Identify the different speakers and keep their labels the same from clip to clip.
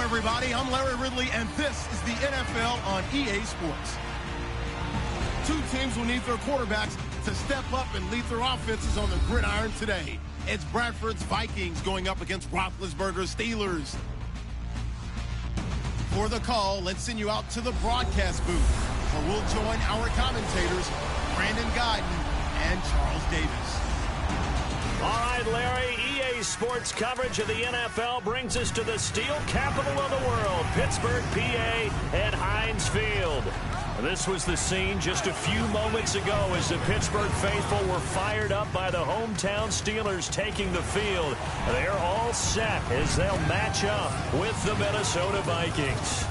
Speaker 1: everybody. I'm Larry Ridley, and this is the NFL on EA Sports. Two teams will need their quarterbacks to step up and lead their offenses on the gridiron today. It's Bradford's Vikings going up against Roethlisberger's Steelers. For the call, let's send you out to the broadcast booth, where we'll join our commentators, Brandon Guyton and Charles Davis.
Speaker 2: All right, Larry, EA Sports coverage of the NFL brings us to the steel capital of the world, Pittsburgh, PA, at Heinz Field. This was the scene just a few moments ago as the Pittsburgh faithful were fired up by the hometown Steelers taking the field. They're all set as they'll match up with the Minnesota Vikings.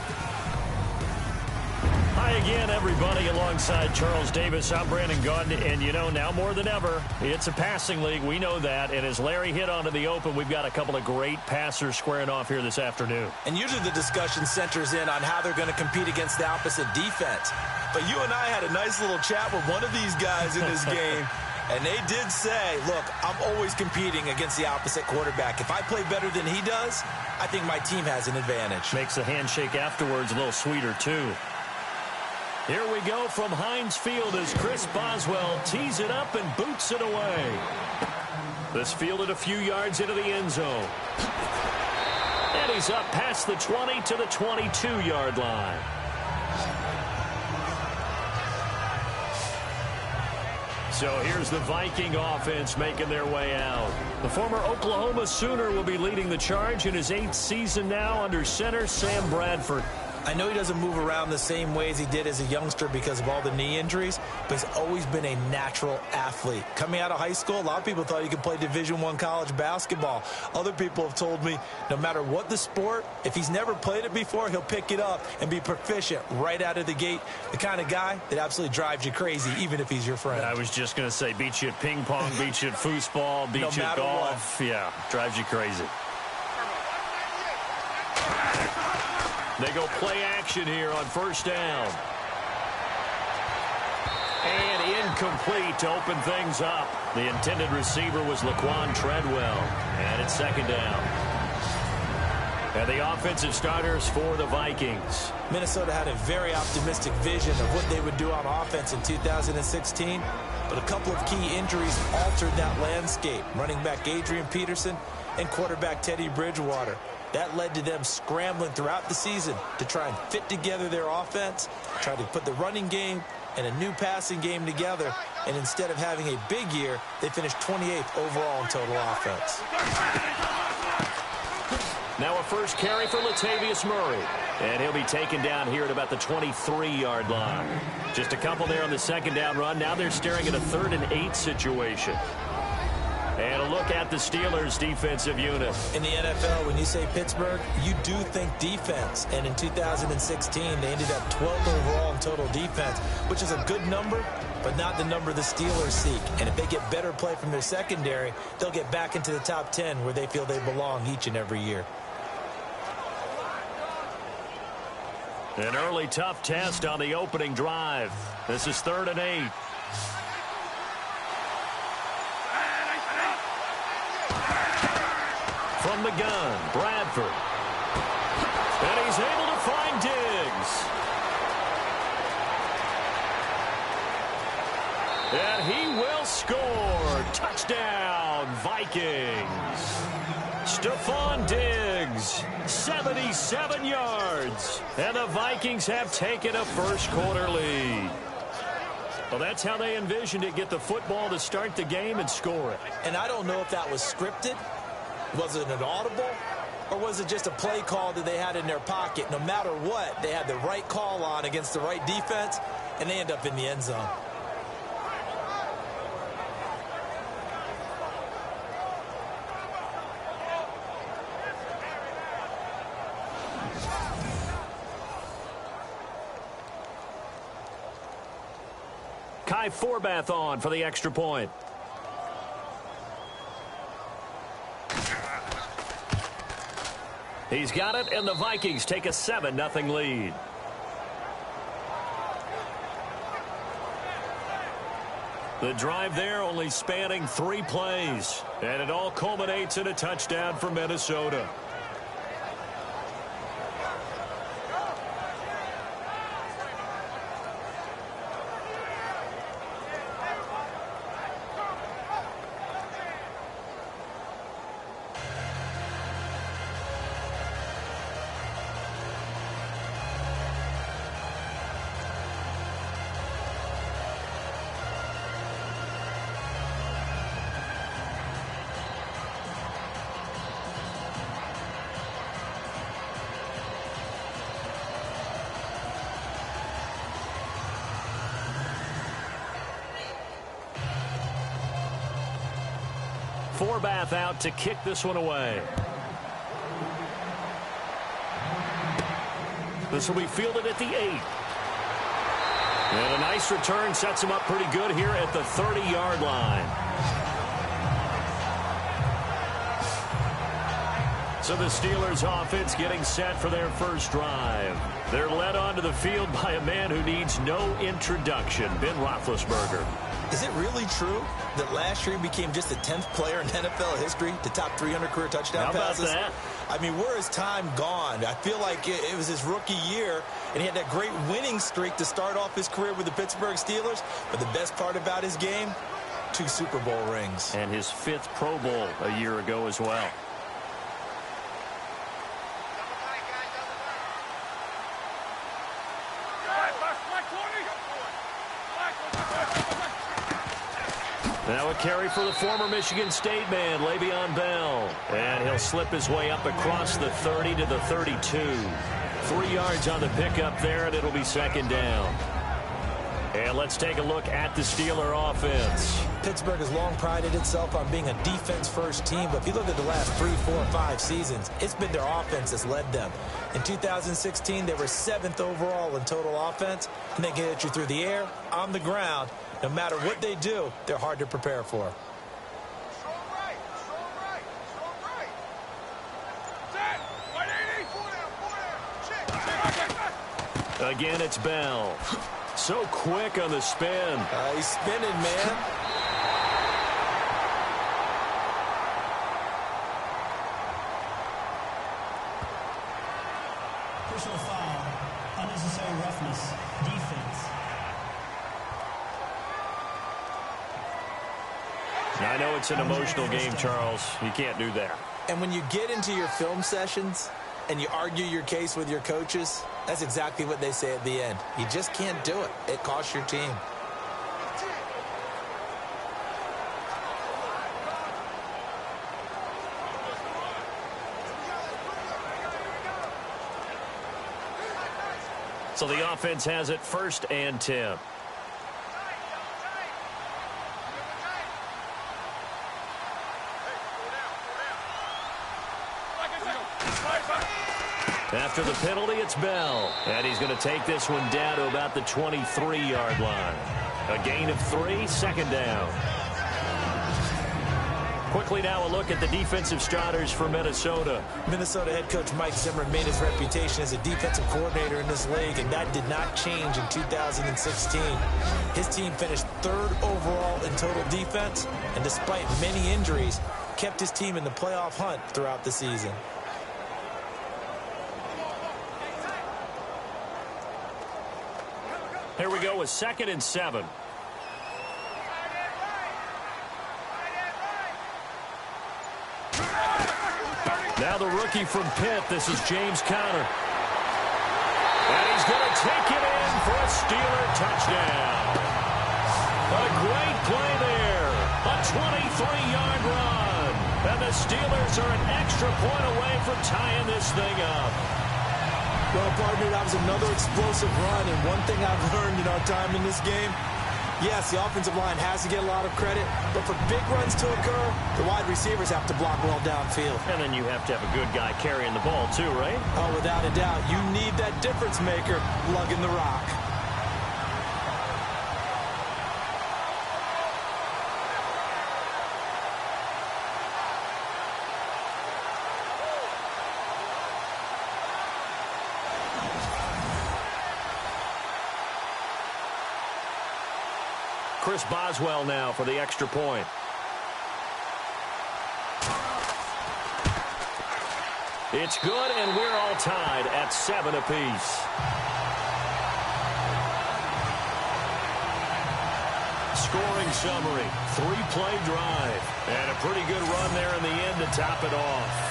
Speaker 2: Hi again, everybody, alongside Charles Davis. I'm Brandon Guyton, and you know, now more than ever, it's a passing league. We know that, and as Larry hit onto the open, we've got a couple of great passers squaring off here this afternoon.
Speaker 3: And usually the discussion centers in on how they're going to compete against the opposite defense. But you and I had a nice little chat with one of these guys in this game, and they did say, look, I'm always competing against the opposite quarterback. If I play better than he does, I think my team has an advantage.
Speaker 2: Makes the handshake afterwards a little sweeter, too. Here we go from Heinz Field as Chris Boswell tees it up and boots it away. This fielded a few yards into the end zone. And he's up past the 20 to the 22-yard line. So here's the Viking offense making their way out. The former Oklahoma Sooner will be leading the charge in his 8th season now under center Sam Bradford.
Speaker 3: I know he doesn't move around the same way as he did as a youngster because of all the knee injuries, but he's always been a natural athlete. Coming out of high school, a lot of people thought he could play Division I college basketball. Other people have told me no matter what the sport, if he's never played it before, he'll pick it up and be proficient right out of the gate. The kind of guy that absolutely drives you crazy, even if he's your friend.
Speaker 2: I was just going to say, beat you at ping pong, beat you at foosball, beat you at golf. Yeah, drives you crazy. They go play action here on first down. And incomplete to open things up. The intended receiver was Laquan Treadwell. And it's second down. And the offensive starters for the Vikings.
Speaker 3: Minnesota had a very optimistic vision of what they would do on offense in 2016. But a couple of key injuries altered that landscape. Running back Adrian Peterson and quarterback Teddy Bridgewater. That led to them scrambling throughout the season to try and fit together their offense, try to put the running game and a new passing game together. And instead of having a big year, they finished 28th overall in total offense.
Speaker 2: Now a first carry for Latavius Murray. And he'll be taken down here at about the 23-yard line. Just a couple there on the second down run. Now they're staring at a 3rd and 8 situation. And a look at the Steelers' defensive unit.
Speaker 3: In the NFL, when you say Pittsburgh, you do think defense. And in 2016, they ended up 12th overall in total defense, which is a good number, but not the number the Steelers seek. And if they get better play from their secondary, they'll get back into the top 10 where they feel they belong each and every year.
Speaker 2: An early tough test on the opening drive. This is 3rd and 8. From the gun, Bradford. And he's able to find Diggs. And he will score. Touchdown, Vikings. Stephon Diggs, 77 yards. And the Vikings have taken a first-quarter lead. Well, that's how they envisioned it, get the football to start the game and score it.
Speaker 3: And I don't know if that was scripted. Was it an audible? Or was it just a play call that they had in their pocket? No matter what, they had the right call on against the right defense, and they end up in the end zone.
Speaker 2: Kai Forbath on for the extra point. He's got it, and the Vikings take a 7-0 lead. The drive there only spanning 3 plays, and it all culminates in a touchdown for Minnesota. Forbath out to kick this one away. This will be fielded at the 8. And a nice return sets him up pretty good here at the 30-yard line. So the Steelers offense getting set for their first drive. They're led onto the field by a man who needs no introduction, Ben Roethlisberger.
Speaker 3: Is it really true that last year he became just the 10th player in NFL history to top 300 career touchdown passes?
Speaker 2: How about that?
Speaker 3: I mean, where is time gone? I feel like it was his rookie year, and he had that great winning streak to start off his career with the Pittsburgh Steelers. But the best part about his game, 2 Super Bowl rings.
Speaker 2: And his 5th Pro Bowl a year ago as well. Now a carry for the former Michigan State man, Le'Veon Bell. And he'll slip his way up across the 30 to the 32. 3 yards on the pickup there, and it'll be second down. And let's take a look at the Steeler offense.
Speaker 3: Pittsburgh has long prided itself on being a defense-first team, but if you look at the last 3, 4, 5 seasons, it's been their offense that's led them. In 2016, they were 7th overall in total offense, and they can hit you through the air, on the ground. No matter what they do, they're hard to prepare for.
Speaker 2: Again, it's Bell. So quick on the spin.
Speaker 3: He's spinning, man.
Speaker 4: Personal foul, unnecessary roughness, defense.
Speaker 2: I know it's an emotional game, Charles. You can't do that.
Speaker 3: And when you get into your film sessions and you argue your case with your coaches, that's exactly what they say at the end. You just can't do it. It costs your team.
Speaker 2: So the offense has it 1st and 10. After the penalty, it's Bell. And he's going to take this one down to about the 23-yard line. A gain of 3, second down. Quickly now a look at the defensive starters for Minnesota.
Speaker 3: Minnesota head coach Mike Zimmer made his reputation as a defensive coordinator in this league, and that did not change in 2016. His team finished 3rd overall in total defense, and despite many injuries, kept his team in the playoff hunt throughout the season.
Speaker 2: Here we go with 2nd and 7. Now the rookie from Pitt, this is James Conner. And he's going to take it in for a Steeler touchdown. A great play there. A 23-yard run. And the Steelers are an extra point away from tying this thing up.
Speaker 3: Well, partner, that was another explosive run, and one thing I've learned in our time in this game, yes, the offensive line has to get a lot of credit, but for big runs to occur, the wide receivers have to block well downfield.
Speaker 2: And then you have to have a good guy carrying the ball too, right?
Speaker 3: Oh, without a doubt. You need that difference maker lugging the rock.
Speaker 2: Chris Boswell now for the extra point. It's good, and we're all tied at 7 apiece. Scoring summary, 3-play drive, and a pretty good run there in the end to top it off.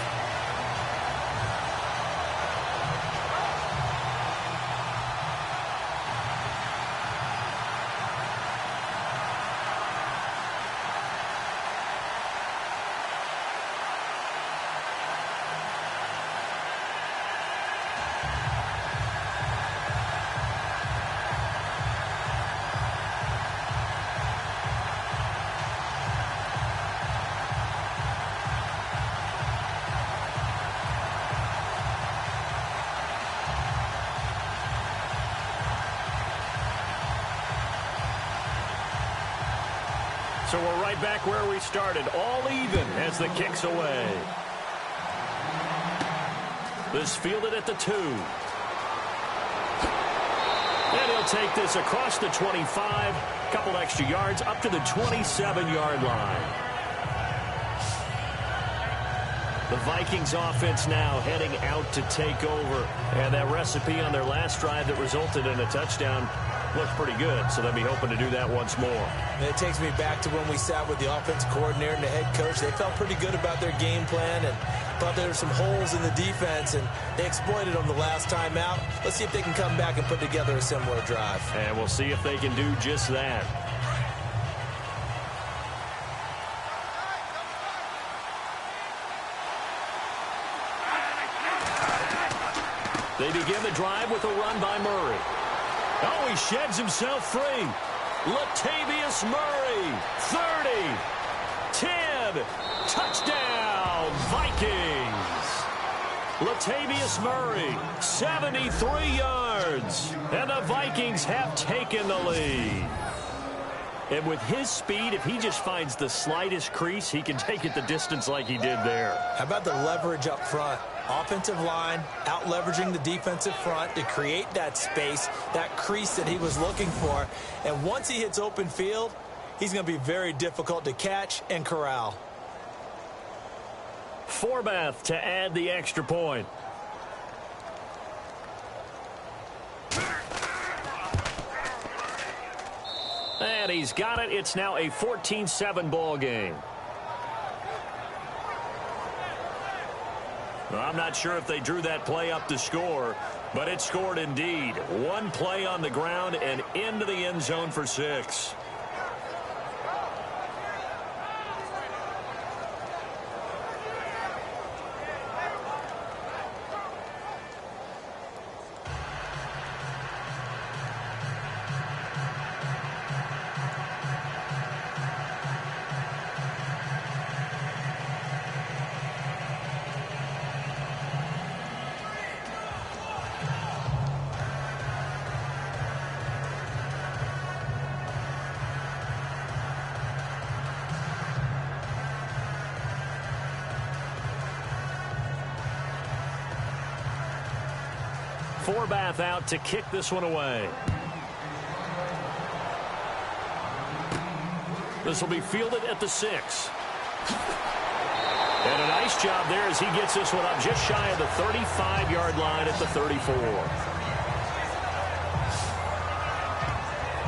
Speaker 2: So we're right back where we started, all even as the kick's away. This fielded at the 2. And he'll take this across the 25, couple extra yards up to the 27-yard line. The Vikings offense now heading out to take over. And that recipe on their last drive that resulted in a touchdown looks pretty good, so they'll be hoping to do that once more.
Speaker 3: And it takes me back to when we sat with the offensive coordinator and the head coach. They felt pretty good about their game plan and thought there were some holes in the defense, and they exploited them the last time out. Let's see if they can come back and put together a similar drive.
Speaker 2: And we'll see if they can do just that. They begin the drive with a run by Murray. Oh, he sheds himself free. Latavius Murray, 30, 10, touchdown, Vikings. Latavius Murray, 73 yards, and the Vikings have taken the lead. And with his speed, if he just finds the slightest crease, he can take it the distance like he did there.
Speaker 3: How about the leverage up front? Offensive line out leveraging the defensive front to create that space, that crease that he was looking for. And once he hits open field, he's going to be very difficult to catch and corral.
Speaker 2: Forbath to add the extra point. And he's got it. It's now a 14-7 ball game. I'm not sure if they drew that play up to score, but it scored indeed. One play on the ground and into the end zone for 6. Forbath out to kick this one away. This will be fielded at the 6. And a nice job there as he gets this one up just shy of the 35-yard line at the 34.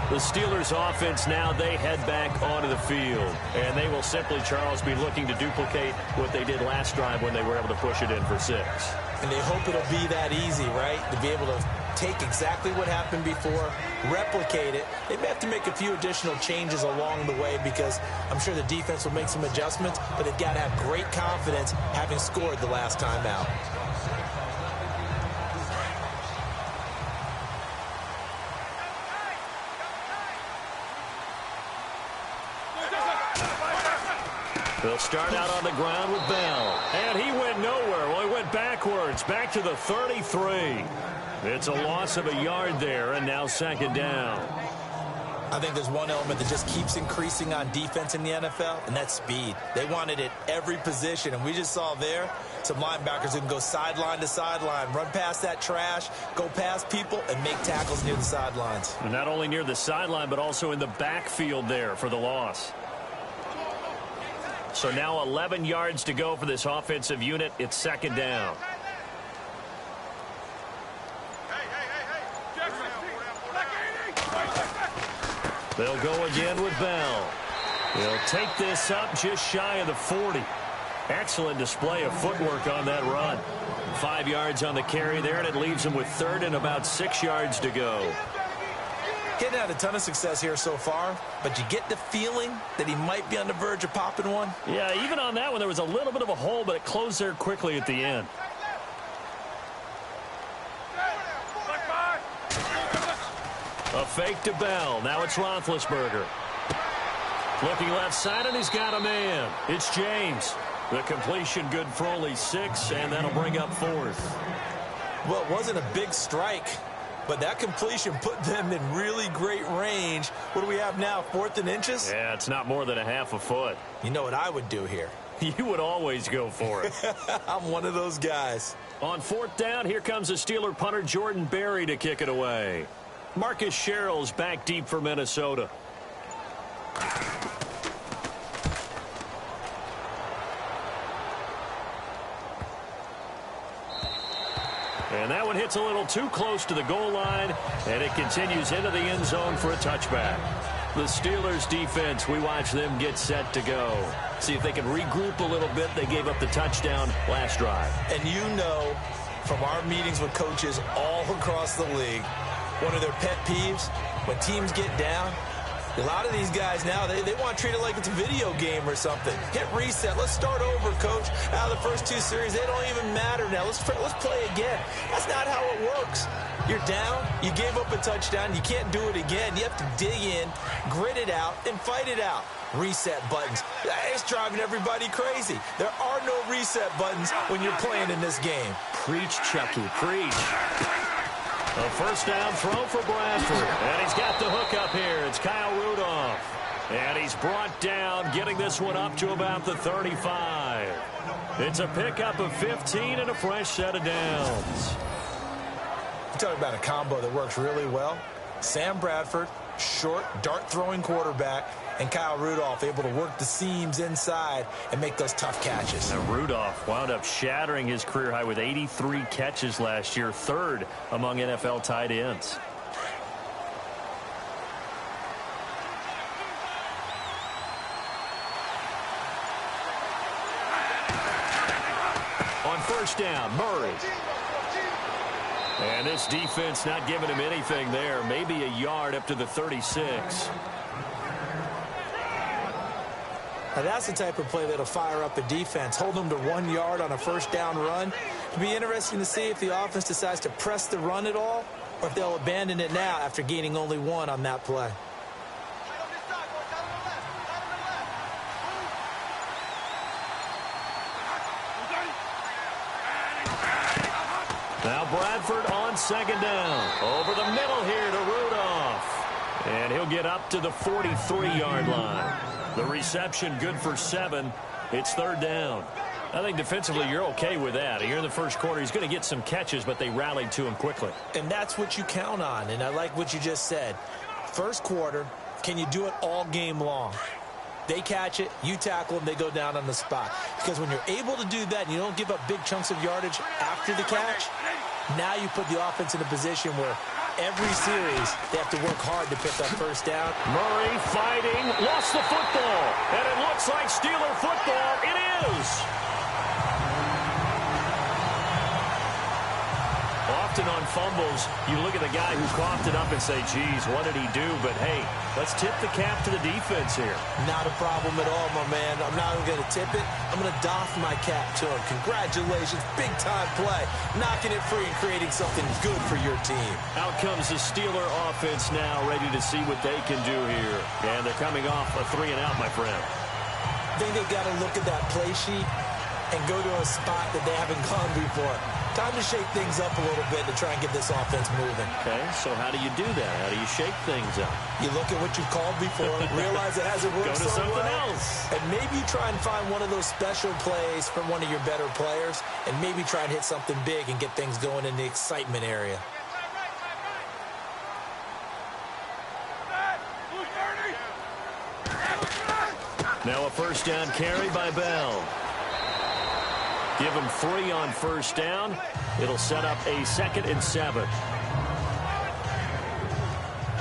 Speaker 2: The Steelers offense now, they head back onto the field. And they will simply, Charles, be looking to duplicate what they did last drive when they were able to push it in for 6.
Speaker 3: And they hope it'll be that easy, right? To be able to take exactly what happened before, replicate it. They may have to make a few additional changes along the way because I'm sure the defense will make some adjustments, but they've got to have great confidence having scored the last time out.
Speaker 2: They'll start out on the ground with Bell. And he went nowhere. Well, he went backwards, back to the 33. It's a loss of a yard there, and now second down.
Speaker 3: I think there's one element that just keeps increasing on defense in the NFL, and that's speed. They want it at every position, and we just saw there some linebackers who can go sideline to sideline, run past that trash, go past people, and make tackles near the sidelines.
Speaker 2: And not only near the sideline, but also in the backfield there for the loss. So now 11 yards to go for this offensive unit. It's second down. They'll go again with Bell. He'll take this up just shy of the 40. Excellent display of footwork on that run. 5 yards on the carry there, and it leaves him with third and about 6 yards to go.
Speaker 3: Getting had a ton of success here so far, but you get the feeling that he might be on the verge of popping one.
Speaker 2: Yeah, even on that one, there was a little bit of a hole, but it closed there quickly at the end. A fake to Bell. Now it's Roethlisberger. Looking left side, and he's got a man. It's James. The completion good for only 6, and that'll bring up fourth.
Speaker 3: Well, it wasn't a big strike, But that completion put them in really great range. What do we have now, 4th and inches?
Speaker 2: Yeah, it's not more than a half a foot.
Speaker 3: You know what I would do here?
Speaker 2: You would always go for it.
Speaker 3: I'm one of those guys.
Speaker 2: On 4th down, here comes the Steeler punter Jordan Berry to kick it away. Marcus Sherrill's back deep for Minnesota. And that one hits a little too close to the goal line, and it continues into the end zone for a touchback. The Steelers defense, we watch them get set to go. See if they can regroup a little bit. They gave up the touchdown last drive.
Speaker 3: And you know from our meetings with coaches all across the league, one of their pet peeves, when teams get down, a lot of these guys now, they want to treat it like it's a video game or something. Hit reset. Let's start over, coach. Out of the first 2 series, they don't even matter now. Let's play again. That's not how it works. You're down. You gave up a touchdown. You can't do it again. You have to dig in, grit it out, and fight it out. Reset buttons. It's driving everybody crazy. There are no reset buttons when you're playing in this game.
Speaker 2: Preach, Chucky. Preach. A first down throw for Bradford. And he's got the hook up here. It's Kyle Rudolph. And he's brought down, getting this one up to about the 35. It's a pickup of 15 and a fresh set of downs.
Speaker 3: You talk about a combo that works really well. Sam Bradford, short, dart-throwing quarterback, and Kyle Rudolph able to work the seams inside and make those tough catches.
Speaker 2: And Rudolph wound up shattering his career high with 83 catches last year, 3rd among NFL tight ends. On first down, Murray. And this defense not giving him anything there. Maybe a yard up to the 36.
Speaker 3: Now that's the type of play that'll fire up a defense. Hold them to 1 yard on a first down run. It'll be interesting to see if the offense decides to press the run at all, or if they'll abandon it now after gaining only 1 on that play.
Speaker 2: Now Bradford on second down. Over the middle here to Rudolph. And he'll get up to the 43-yard line. The reception good for 7. It's 3rd down. I think defensively you're okay with that. Here in the first quarter, he's going to get some catches, but they rallied to him quickly.
Speaker 3: And that's what you count on, and I like what you just said. First quarter, can you do it all game long? They catch it, you tackle them, they go down on the spot. Because when you're able to do that and you don't give up big chunks of yardage after the catch, now you put the offense in a position where every series they have to work hard to pick up first down.
Speaker 2: Murray fighting, lost the football, and it looks like Steeler football. It is. Often on fumbles, you look at the guy who coughed it up and say, geez, what did he do? But, hey, let's tip the cap to the defense here.
Speaker 3: Not a problem at all, my man. I'm not even going to tip it. I'm going to doff my cap to him. Congratulations. Big-time play. Knocking it free and creating something good for your team.
Speaker 2: Out comes the Steeler offense now, ready to see what they can do here. And they're coming off a 3-and-out, my friend.
Speaker 3: I think they've got to look at that play sheet and go to a spot that they haven't gone before. Time to shake things up a little bit to try and get this offense moving.
Speaker 2: Okay, so how do you do that? How do you shake things up?
Speaker 3: You look at what you've called before, realize it hasn't worked
Speaker 2: so
Speaker 3: well,
Speaker 2: something else.
Speaker 3: and maybe try and find one of those special plays from one of your better players, and maybe try and hit something big and get things going in the excitement area.
Speaker 2: Now a first down carry by Bell. Give him 3 on first down. It'll set up a 2nd and 7.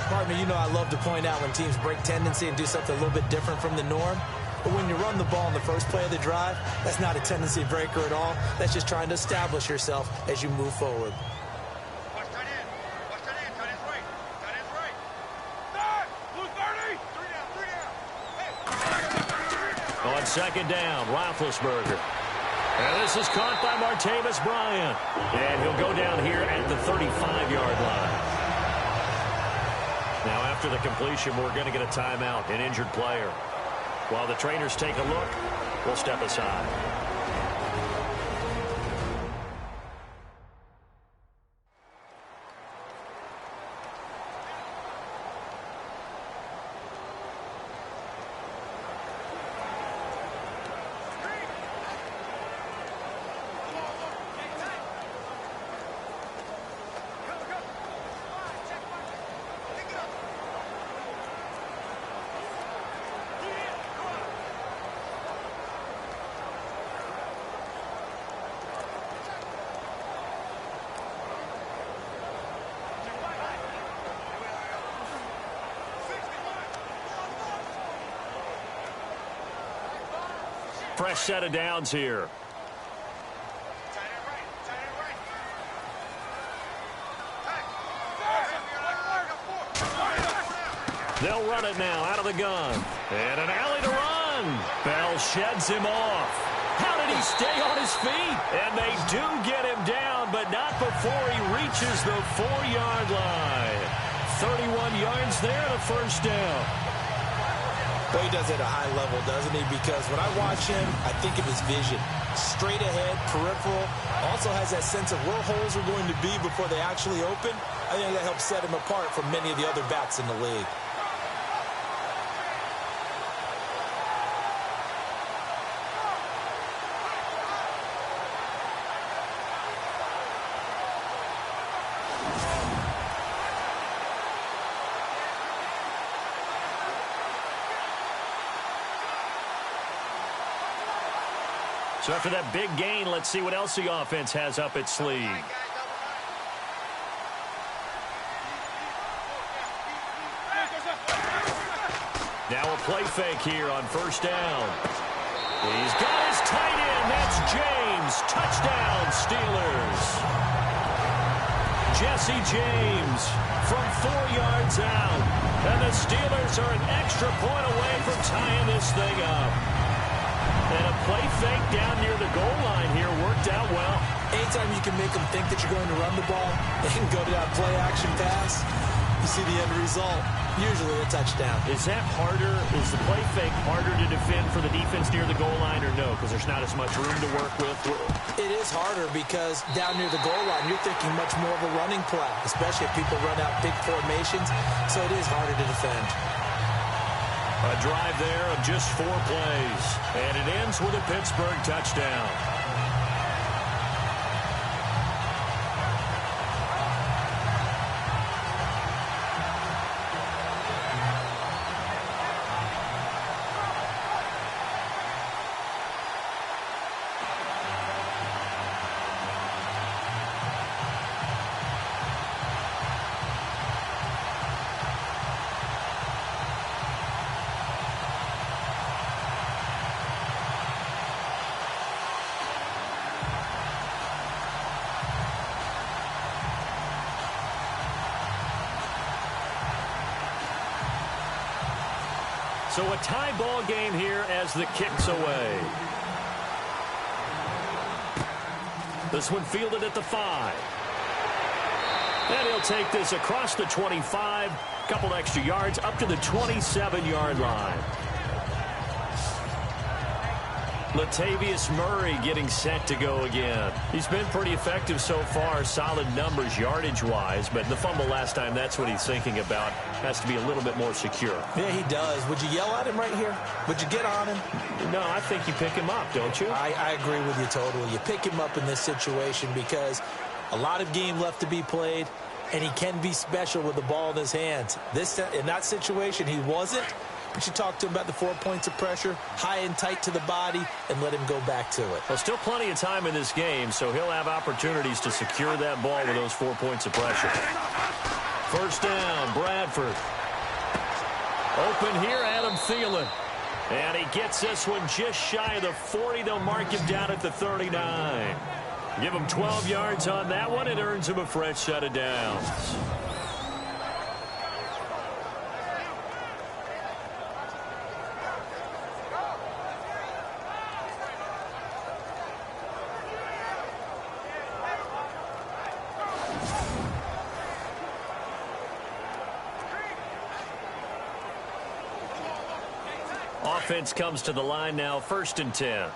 Speaker 3: Pardon me, you know I love to point out when teams break tendency and do something a little bit different from the norm. But when you run the ball in the first play of the drive, that's not a tendency breaker at all. That's just trying to establish yourself as you move forward.
Speaker 2: On second down, Roethlisberger. And this is caught by Martavis Bryant. And he'll go down here at the 35-yard line. Now, after the completion, we're going to get a timeout, an injured player. While the trainers take a look, we'll step aside. fresh set of downs here. They'll run it now out of the gun. And an alley to run. Bell sheds him off. How did he stay on his feet? And they do get him down, but not before he reaches the 4-yard line. 31 yards there and a first down.
Speaker 3: Well, he does it at a high level, doesn't he? Because when I watch him, I think of his vision. Straight ahead, peripheral. Also has that sense of where holes are going to be before they actually open. I think that helps set him apart from many of the other backs in the league.
Speaker 2: So after that big gain, let's see what else the offense has up its sleeve. Now a play fake here on first down. He's got his tight end. That's James. Touchdown, Steelers. Jesse James from 4 yards out. And the Steelers are an extra point away from tying this thing up. And a play fake down near the goal line here worked out well.
Speaker 3: Anytime you can make them think that you're going to run the ball and go to that play-action pass, you see the end result, usually a touchdown.
Speaker 2: Is that harder? Is the play fake harder to defend for the defense near the goal line or no? Because there's not as much room to work with.
Speaker 3: It is harder because down near the goal line, you're thinking much more of a running play, especially if people run out big formations. So it is harder to defend.
Speaker 2: A drive there of just 4 plays. And it ends with a Pittsburgh touchdown. So a tie ball game here as the kick's away. This one fielded at the 5. And he'll take this across the 25. Couple extra yards up to the 27-yard line. Latavius Murray getting set to go again. He's been pretty effective so far, solid numbers yardage-wise, but the fumble last time, that's what he's thinking about. Has to be a little bit more secure.
Speaker 3: Yeah, he does. Would you yell at him right here? Would you get on him?
Speaker 2: No, I think you pick him up, don't you?
Speaker 3: I agree with you totally. You pick him up in this situation because a lot of game left to be played, and he can be special with the ball in his hands. In that situation, he wasn't. You should talk to him about the 4 points of pressure, high and tight to the body, and let him go back to it.
Speaker 2: Well, still plenty of time in this game, so he'll have opportunities to secure that ball with those 4 points of pressure. First down, Bradford. Open here, Adam Thielen. And he gets this one just shy of the 40. They'll mark him down at the 39. Give him 12 yards on that one. It earns him a fresh set of downs. Offense comes to the line now, 1st and 10.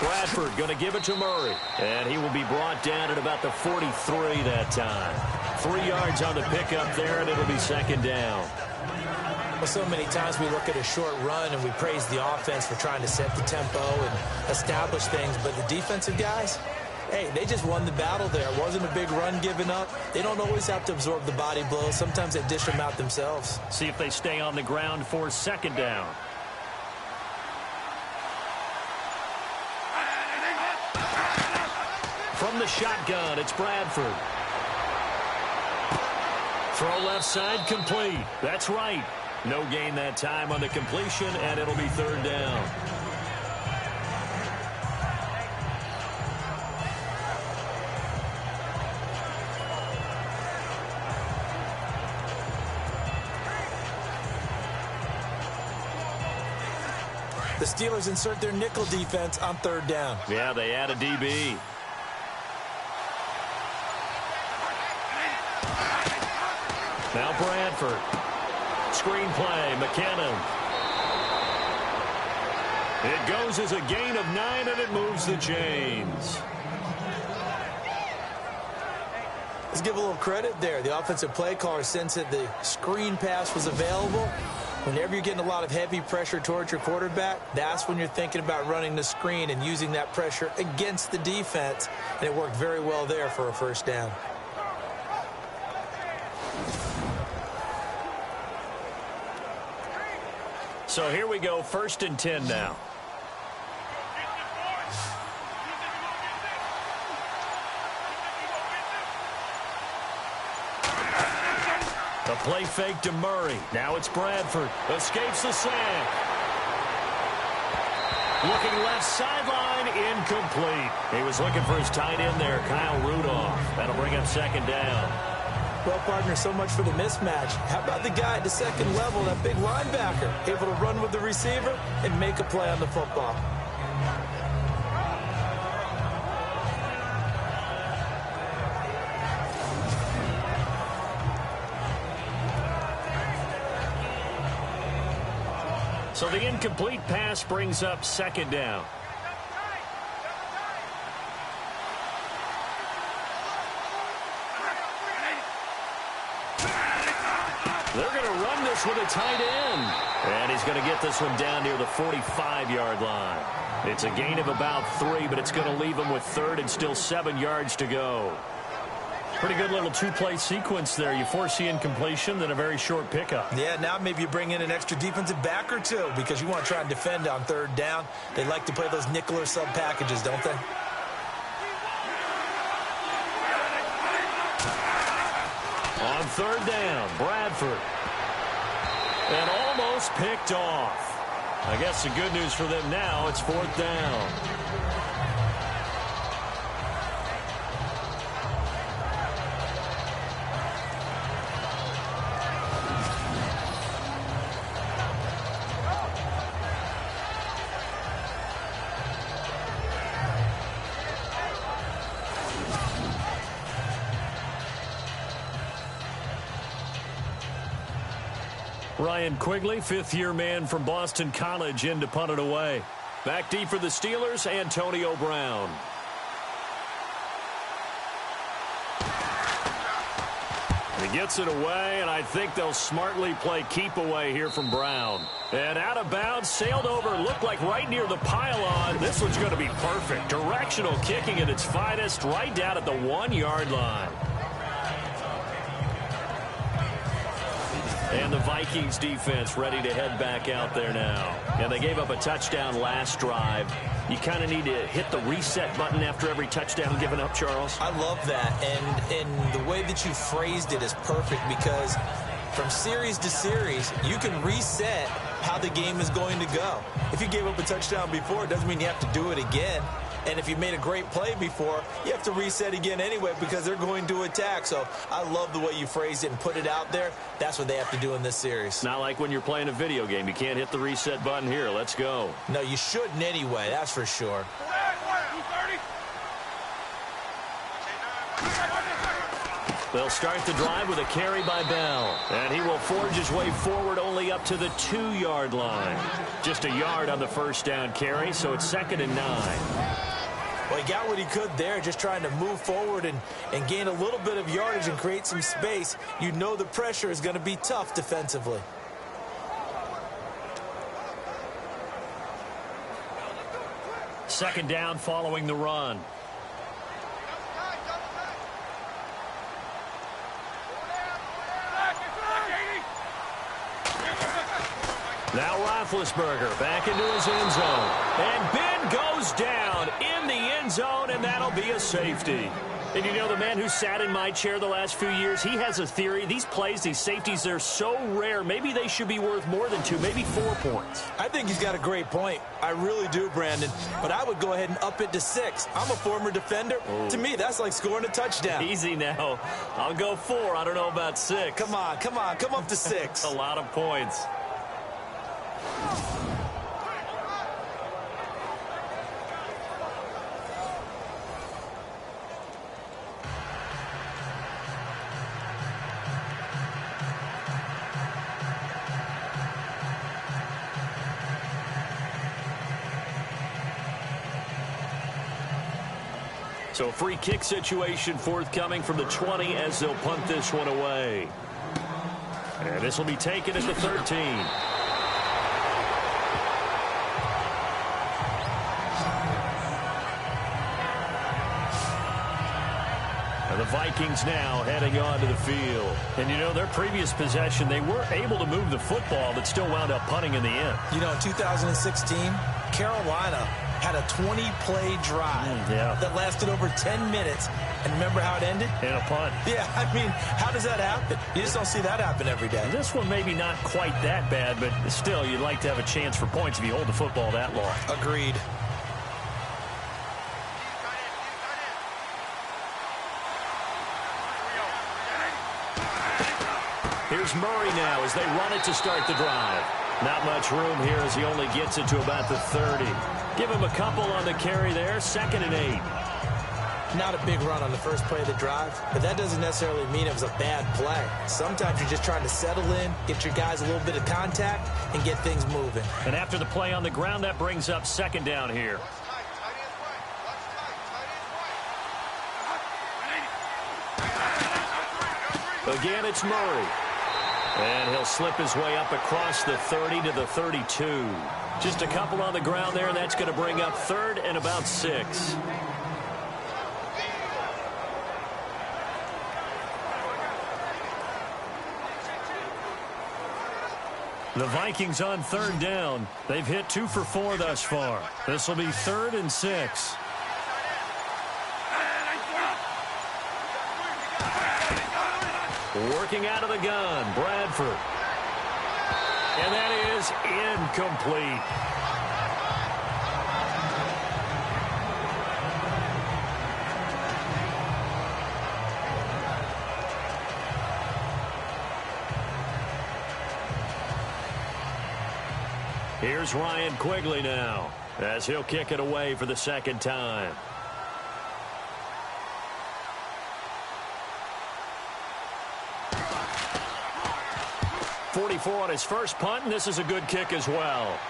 Speaker 2: Bradford going to give it to Murray. And he will be brought down at about the 43 that time. 3 yards on the pickup there, and it'll be 2nd down.
Speaker 3: Well, so many times we look at a short run and we praise the offense for trying to set the tempo and establish things. But the defensive guys, hey, they just won the battle there. It wasn't a big run given up. They don't always have to absorb the body blows. Sometimes they dish them out themselves.
Speaker 2: See if they stay on the ground for 2nd down. From the shotgun, it's Bradford. Throw left side complete. That's right. No gain that time on the completion, and it'll be third down.
Speaker 3: The Steelers insert their nickel defense on third down.
Speaker 2: Yeah, they add a DB. Now Bradford. Screen play, McKinnon. It goes as a gain of 9, and it moves the chains.
Speaker 3: Let's give a little credit there. The offensive play caller sensed that the screen pass was available. Whenever you're getting a lot of heavy pressure towards your quarterback, that's when you're thinking about running the screen and using that pressure against the defense. And it worked very well there for a first down.
Speaker 2: So here we go, 1st and 10 now. The play fake to Murray. Now it's Bradford. Escapes the sack. Looking left sideline, incomplete. He was looking for his tight end there, Kyle Rudolph. That'll bring up 2nd down.
Speaker 3: Well, partner, so much for the mismatch. How about the guy at the second level, that big linebacker, able to run with the receiver and make a play on the football?
Speaker 2: So the incomplete pass brings up 2nd down. They're going to run this with a tight end. And he's going to get this one down near the 45-yard line. It's a gain of about 3, but it's going to leave him with 3rd and still 7 yards to go. Pretty good little two-play sequence there. You force the incompletion, then a very short pickup.
Speaker 3: Yeah, now maybe you bring in an extra defensive back or two because you want to try and defend on 3rd down. They like to play those nickel or sub packages, don't they?
Speaker 2: On 3rd down, Bradford. And almost picked off. I guess the good news for them now, it's 4th down. Ryan Quigley, 5th-year man from Boston College, in to punt it away. Back deep for the Steelers, Antonio Brown. He gets it away, and I think they'll smartly play keep away here from Brown. And out of bounds, sailed over, looked like right near the pylon. This one's going to be perfect. Directional kicking at its finest, right down at the 1-yard line. And the Vikings defense ready to head back out there now. And they gave up a touchdown last drive. You kind of need to hit the reset button after every touchdown given up, Charles.
Speaker 3: I love that. And the way that you phrased it is perfect because from series to series, you can reset how the game is going to go. If you gave up a touchdown before, it doesn't mean you have to do it again. And if you made a great play before, you have to reset again anyway because they're going to attack. So I love the way you phrased it and put it out there. That's what they have to do in this series.
Speaker 2: Not like when you're playing a video game. You can't hit the reset button here. Let's go.
Speaker 3: No, you shouldn't anyway. That's for sure.
Speaker 2: They'll start the drive with a carry by Bell. And he will forge his way forward only up to the 2-yard line. Just a yard on the first down carry, so it's 2nd and 9.
Speaker 3: Well, he got what he could there, just trying to move forward and gain a little bit of yardage and create some space. You know the pressure is going to be tough defensively.
Speaker 2: Second down following the run. Now Roethlisberger back into his end zone. And Ben goes down in the end zone, and that'll be a safety. And you know, the man who sat in my chair the last few years, he has a theory. These plays, these safeties, they're so rare. Maybe they should be worth more than 2, maybe 4 points.
Speaker 3: I think he's got a great point. I really do, Brandon. But I would go ahead and up it to 6. I'm a former defender. Ooh. To me, that's like scoring a touchdown.
Speaker 2: Easy now. I'll go 4. I don't know about 6.
Speaker 3: Come on. Come up to 6.
Speaker 2: A lot of points. So a free kick situation forthcoming from the 20 as they'll punt this one away. And this will be taken at the 13. And the Vikings now heading onto the field. And you know, their previous possession, they were able to move the football, but still wound up punting in the end.
Speaker 3: You know, in 2016, Carolina had a 20-play drive that lasted over 10 minutes. And remember how it ended?
Speaker 2: In a punt.
Speaker 3: Yeah, I mean, how does that happen? You just don't see that happen every day.
Speaker 2: This one maybe not quite that bad, but still, you'd like to have a chance for points if you hold the football that long.
Speaker 3: Agreed.
Speaker 2: Here's Murray now as they run it to start the drive. Not much room here as he only gets it to about the 30. Give him a couple on the carry there, 2nd and 8.
Speaker 3: Not a big run on the first play of the drive, but that doesn't necessarily mean it was a bad play. Sometimes you're just trying to settle in, get your guys a little bit of contact, and get things moving.
Speaker 2: And after the play on the ground, that brings up 2nd down here. Again, it's Murray. And he'll slip his way up across the 30 to the 32. Just a couple on the ground there, and that's going to bring up 3rd and about 6. The Vikings on 3rd down. They've hit 2 for 4 thus far. This will be 3rd and 6. Working out of the gun, Bradford. And that is incomplete. Here's Ryan Quigley now as he'll kick it away for the 2nd time. .44 on his first punt, and this is a good kick as well.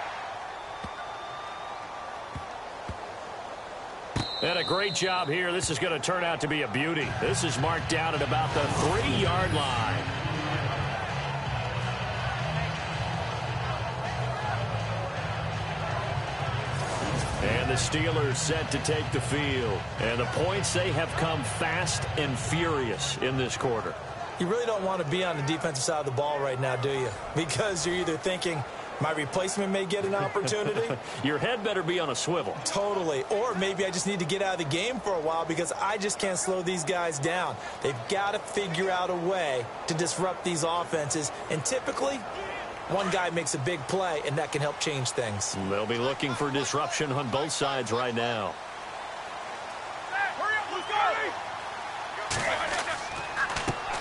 Speaker 2: And a great job here. This is going to turn out to be a beauty. This is marked down at about the 3-yard line. And the Steelers set to take the field. And the points, they have come fast and furious in this quarter.
Speaker 3: You really don't want to be on the defensive side of the ball right now, do you? Because you're either thinking, my replacement may get an opportunity.
Speaker 2: Your head better be on a swivel.
Speaker 3: Totally. Or maybe I just need to get out of the game for a while because I just can't slow these guys down. They've got to figure out a way to disrupt these offenses. And typically, one guy makes a big play, and that can help change things.
Speaker 2: They'll be looking for disruption on both sides right now.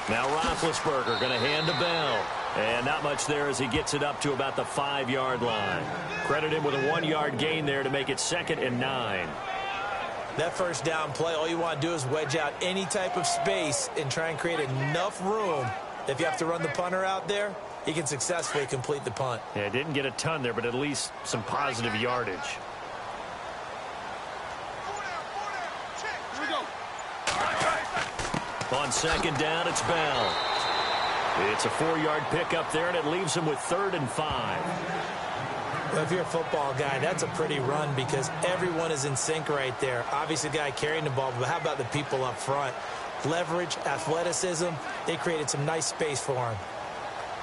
Speaker 2: Now Roethlisberger going to hand to Bell. And not much there as he gets it up to about the 5-yard line. Credit him with a 1-yard gain there to make it 2nd and 9.
Speaker 3: That first down play, all you want to do is wedge out any type of space and try and create enough room. If you have to run the punter out there, he can successfully complete the punt.
Speaker 2: Yeah, didn't get a ton there, but at least some positive yardage. On 2nd down, it's Bell. It's a 4-yard pickup there, and it leaves him with 3rd and 5.
Speaker 3: Well, if you're a football guy, that's a pretty run because everyone is in sync right there. Obviously, the guy carrying the ball, but how about the people up front? Leverage, athleticism, they created some nice space for him.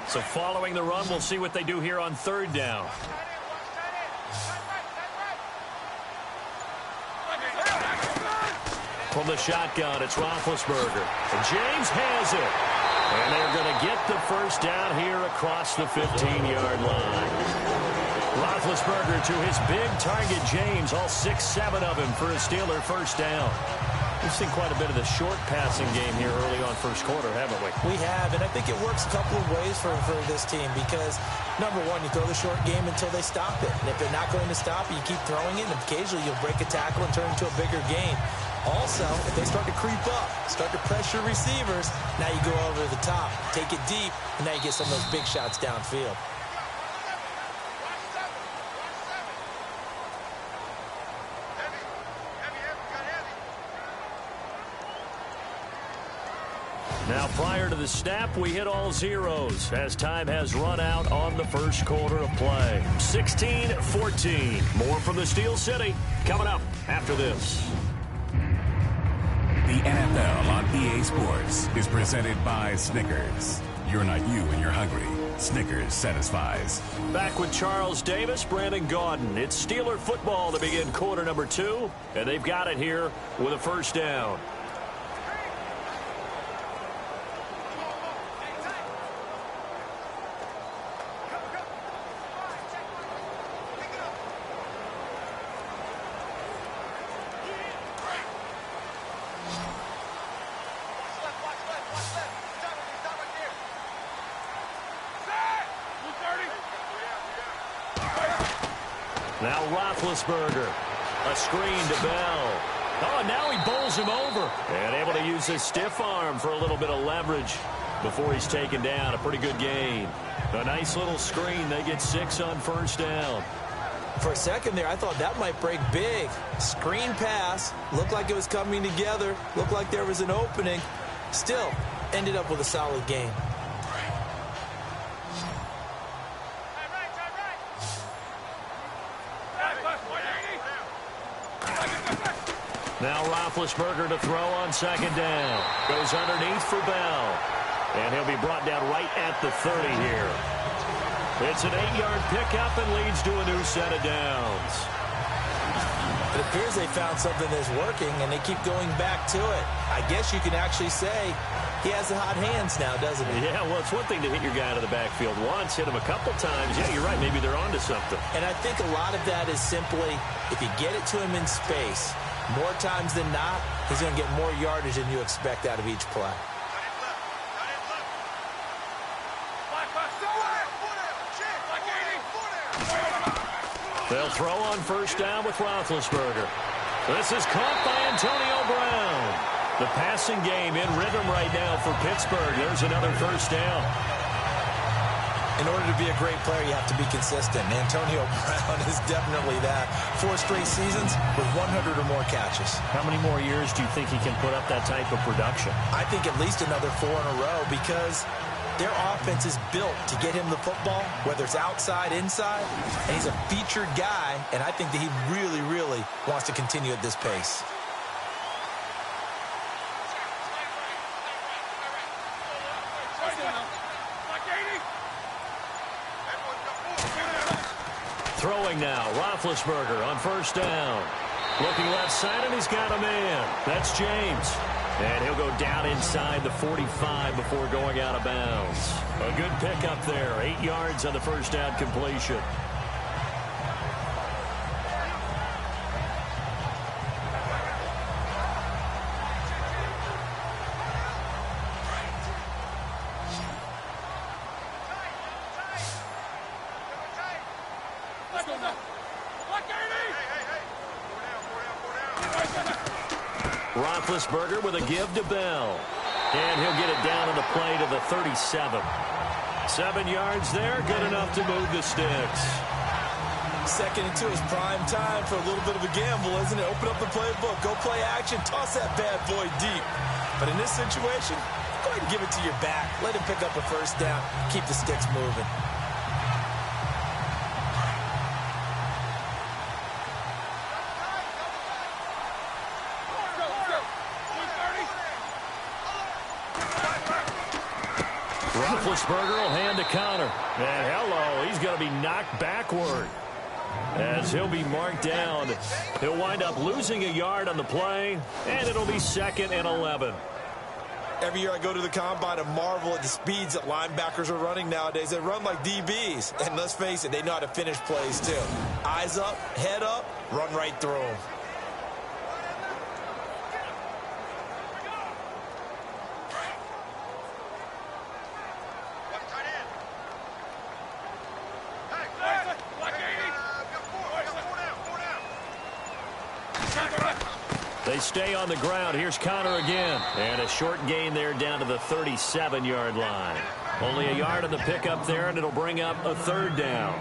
Speaker 2: So following the run, we'll see what they do here on 3rd down. From the shotgun, it's Roethlisberger. And James has it. And they're going to get the first down here across the 15-yard line. Roethlisberger to his big target, James. All 6-7 of him for a Steeler first down. We've seen quite a bit of the short passing game here early on first quarter, haven't we?
Speaker 3: We have, and I think it works a couple of ways for this team because, number one, you throw the short game until they stop it. And if they're not going to stop it, you keep throwing it, and occasionally you'll break a tackle and turn it into a bigger game. Also, if they start to creep up, start to pressure receivers, now you go over the top, take it deep, and now you get some of those big shots downfield.
Speaker 2: Now, prior to the snap, we hit all zeros as time has run out on the first quarter of play. 16-14. More from the Steel City coming up after this.
Speaker 5: The NFL on EA Sports is presented by Snickers. You're not you when you're hungry. Snickers satisfies.
Speaker 2: Back with Charles Davis, Brandon Gaudin. It's Steeler football to begin quarter number 2, and they've got it here with a first down. Now Roethlisberger, a screen to Bell. Oh, and now he bowls him over. And able to use his stiff arm for a little bit of leverage before he's taken down. A pretty good gain. A nice little screen. They get 6 on first down.
Speaker 3: For a second there, I thought that might break big. Screen pass. Looked like it was coming together. Looked like there was an opening. Still, ended up with a solid game.
Speaker 2: Now Roethlisberger to throw on second down. Goes underneath for Bell. And he'll be brought down right at the 30 here. It's an 8-yard pickup and leads to a new set of downs.
Speaker 3: It appears they found something that's working, and they keep going back to it. I guess you can actually say he has the hot hands now, doesn't he?
Speaker 2: Yeah, well, it's one thing to hit your guy out of the backfield once, hit him a couple times. Yeah, you're right. Maybe they're onto something.
Speaker 3: And I think a lot of that is simply if you get it to him in space, more times than not, he's going to get more yardage than you expect out of each play.
Speaker 2: They'll throw on first down with Roethlisberger. This is caught by Antonio Brown. The passing game in rhythm right now for Pittsburgh. There's another first down.
Speaker 3: In order to be a great player, you have to be consistent. Antonio Brown is definitely that. 4 straight seasons with 100 or more catches.
Speaker 2: How many more years do you think he can put up that type of production?
Speaker 3: I think at least another 4 in a row because their offense is built to get him the football, whether it's outside, inside, and he's a featured guy, and I think that he really, really wants to continue at this pace.
Speaker 2: Throwing now, Roethlisberger on first down. Looking left side, and he's got a man. That's James. And he'll go down inside the 45 before going out of bounds. A good pickup there. 8 yards on the first down completion. Roethlisberger with a give to Bell. And he'll get it down on the play to the 37. 7 yards there, good enough to move the sticks.
Speaker 3: 2nd and 2 is prime time for a little bit of a gamble, isn't it? Open up the playbook, go play action, toss that bad boy deep. But in this situation, go ahead and give it to your back. Let him pick up a first down, keep the sticks moving.
Speaker 2: Roethlisberger will hand to Connor. And hello, he's going to be knocked backward. as he'll be marked down. He'll wind up losing a yard on the play, and it'll be 2nd and 11.
Speaker 3: Every year I go to the combine and marvel at the speeds that linebackers are running nowadays. They run like DBs. And let's face it, they know how to finish plays too. Eyes up, head up, run right through them.
Speaker 2: They stay on the ground. Here's Connor again. And a short gain there down to the 37-yard line. Only a yard on the pickup there, and it'll bring up a 3rd down.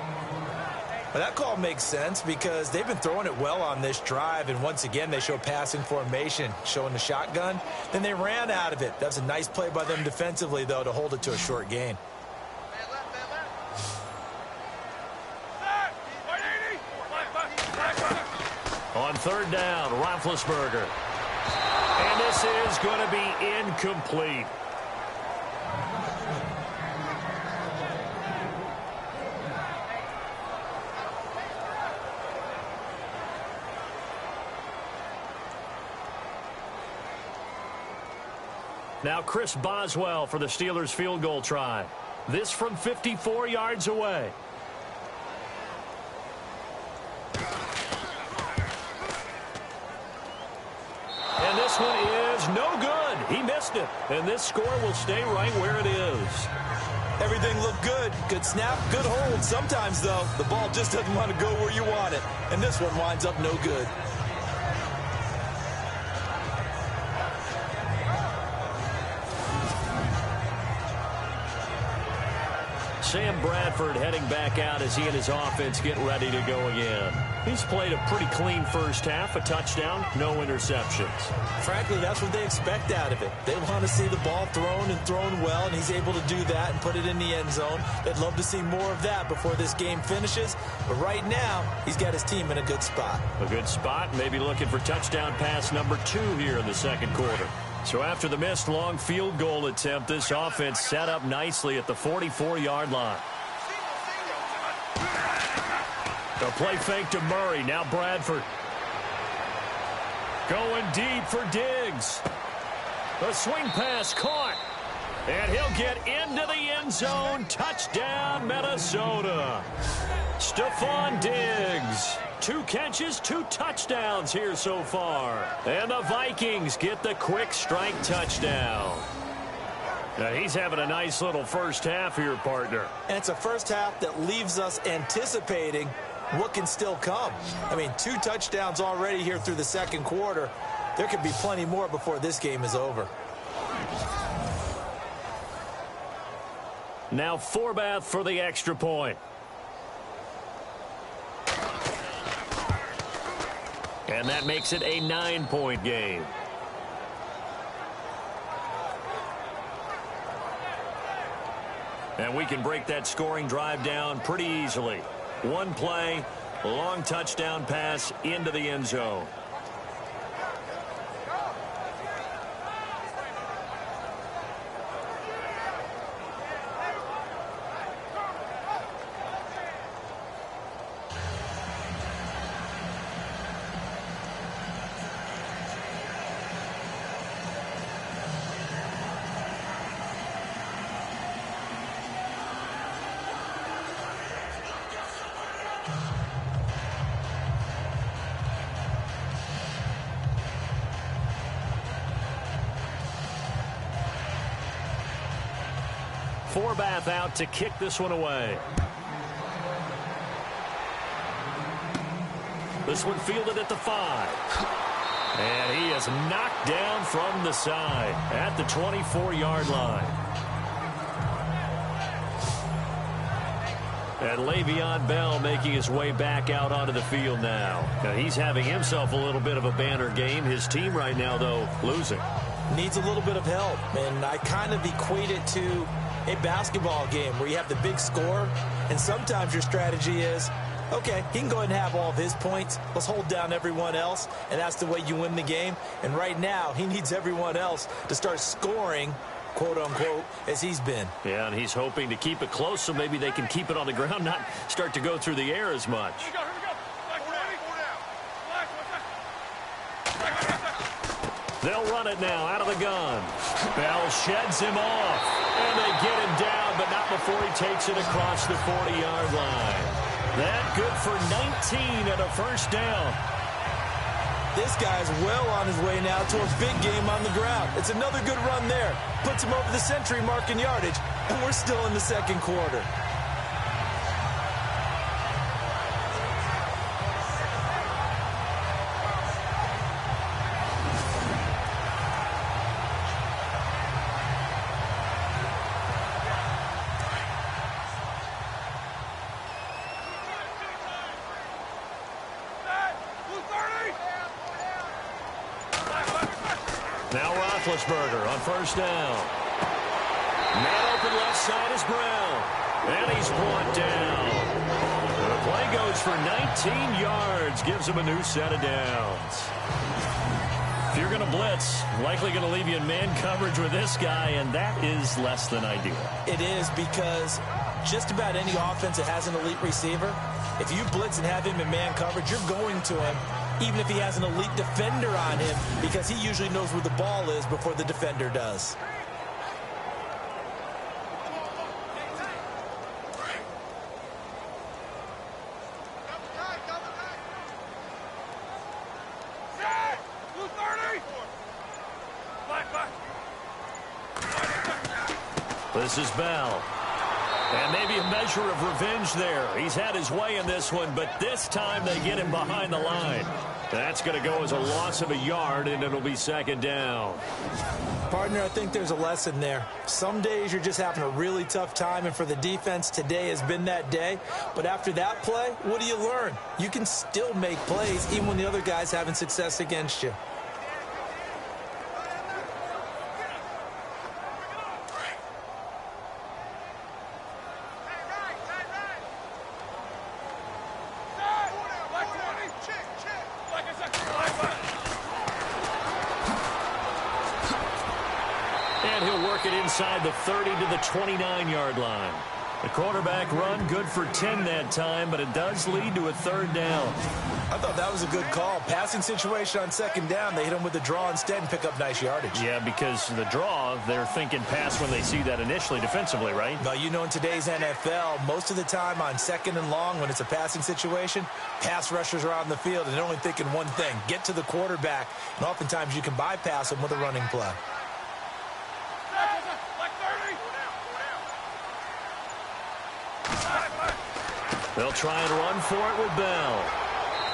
Speaker 3: Well, that call makes sense because they've been throwing it well on this drive, and once again they show passing formation, showing the shotgun. Then they ran out of it. That's a nice play by them defensively, though, to hold it to a short gain.
Speaker 2: On 3rd down, Roethlisberger. And this is going to be incomplete. Now Chris Boswell for the Steelers field goal try. This from 54 yards away. And this one is no good. He missed it. And this score will stay right where it is.
Speaker 3: Everything looked good. Good snap, good hold. Sometimes, though, the ball just doesn't want to go where you want it. And this one winds up no good.
Speaker 2: Sam Bradford heading back out as he and his offense get ready to go again. He's played a pretty clean first half, a touchdown, no interceptions.
Speaker 3: Frankly, that's what they expect out of it. They want to see the ball thrown and thrown well, and he's able to do that and put it in the end zone. They'd love to see more of that before this game finishes, but right now, he's got his team in a good spot.
Speaker 2: A good spot, maybe looking for touchdown pass number 2 here in the second quarter. So after the missed long field goal attempt, this offense set up nicely at the 44-yard line. The play fake to Murray. Now Bradford. Going deep for Diggs. The swing pass caught. And he'll get into the end zone. Touchdown, Minnesota. Stephon Diggs. 2 catches, 2 touchdowns here so far. And the Vikings get the quick strike touchdown. Now he's having a nice little first half here, partner.
Speaker 3: And it's a first half that leaves us anticipating what can still come. I mean, 2 touchdowns already here through the second quarter. There could be plenty more before this game is over.
Speaker 2: Now Forbath for the extra point. And that makes it a 9-point game. And we can break that scoring drive down pretty easily. 1 play, long touchdown pass into the end zone. Forbath out to kick this one away. This one fielded at the 5. And he is knocked down from the side at the 24-yard line. And Le'Veon Bell making his way back out onto the field now. Now he's having himself a little bit of a banner game. His team right now, though, losing.
Speaker 3: Needs a little bit of help. And I kind of equate it to a basketball game where you have the big score, and sometimes your strategy is, okay, he can go ahead and have all of his points. Let's hold down everyone else, and that's the way you win the game. And right now, he needs everyone else to start scoring, quote-unquote, as he's been.
Speaker 2: Yeah, and he's hoping to keep it close so maybe they can keep it on the ground, not start to go through the air as much.
Speaker 6: Here we go.
Speaker 2: They'll run it now out of the gun. Bell sheds him off. And they get him down, but not before he takes it across the 40-yard line. That good for 19 and a first down.
Speaker 3: This guy's well on his way now to a big game on the ground. It's another good run there. Puts him over the century mark in yardage, and we're still in the second quarter.
Speaker 2: Now Roethlisberger on first down. Man open left side is Brown. And he's brought down. The play goes for 19 yards. Gives him a new set of downs. If you're going to blitz, likely going to leave you in man coverage with this guy, and that is less than ideal.
Speaker 3: It is, because just about any offense that has an elite receiver, if you blitz and have him in man coverage, you're going to him, even if he has an elite defender on him, because he usually knows where the ball is before the defender does.
Speaker 2: This is Bell. And maybe a measure of revenge there. He's had his way in this one, but this time they get him behind the line. That's going to go as a loss of a yard, and it'll be second down.
Speaker 3: Partner, I think there's a lesson there. Some days you're just having a really tough time, and for the defense, today has been that day. But after that play, what do you learn? You can still make plays even when the other guy's having success against you.
Speaker 2: And he'll work it inside the 30 to the 29-yard line. The quarterback run good for 10 that time, but it does lead to a third down.
Speaker 3: I thought that was a good call. Passing situation on second down, they hit him with the draw instead and pick up nice yardage.
Speaker 2: Yeah, because the draw, they're thinking pass when they see that initially defensively, right?
Speaker 3: Well, you know, in today's NFL, most of the time on second and long, when it's a passing situation, pass rushers are on the field and they're only thinking one thing, get to the quarterback. And oftentimes you can bypass them with a running play.
Speaker 2: They'll try and run for it with Bell.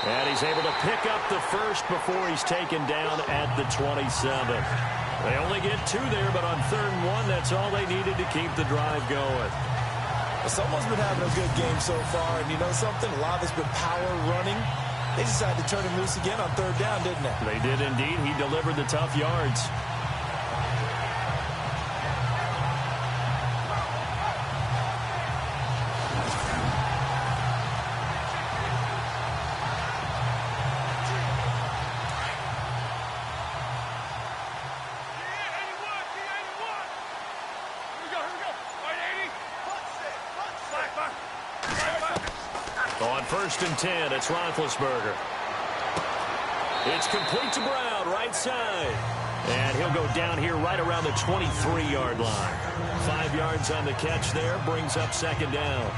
Speaker 2: And he's able to pick up the first before he's taken down at the 27. They only get two there, but on 3rd and 1, that's all they needed to keep the drive going.
Speaker 3: Well, someone's been having a good game so far, and you know something? A lot of it's been power running. They decided to turn him loose again on 3rd down, didn't they?
Speaker 2: They did indeed. He delivered the tough yards. On 1st and 10, it's Roethlisberger. It's complete to Brown, right side. And he'll go down here right around the 23-yard line. 5 yards on the catch there, brings up second down.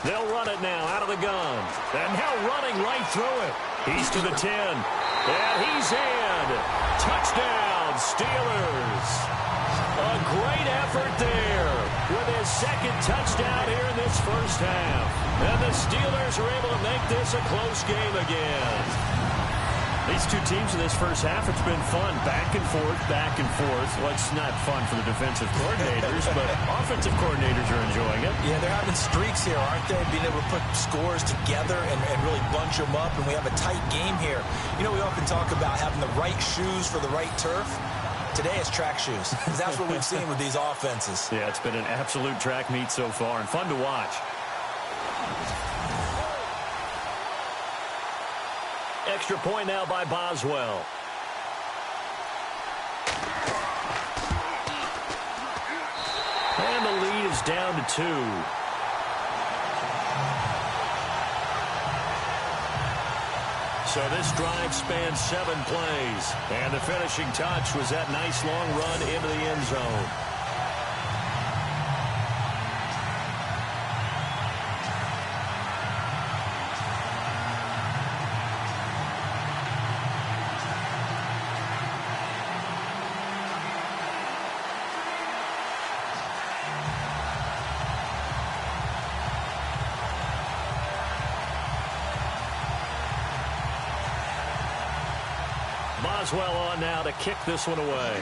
Speaker 2: They'll run it now out of the gun. And now running right through it. He's to the 10. And he's in. Touchdown, Steelers. A great effort there with his second touchdown here in this first half. And the Steelers are able to make this a close game again. These two teams in this first half, it's been fun. Back and forth, back and forth. Well, it's not fun for the defensive coordinators, but offensive coordinators are enjoying it.
Speaker 3: Yeah, they're having streaks here, aren't they? Being able to put scores together and really bunch them up, and we have a tight game here. You know, we often talk about having the right shoes for the right turf. Today it's track shoes. That's what we've seen with these offenses.
Speaker 2: Yeah, it's been an absolute track meet so far and fun to watch. Extra point now by Boswell. And the lead is down to 2. So this drive spans 7 plays. And the finishing touch was that nice long run into the end zone. Boswell on now to kick this one away.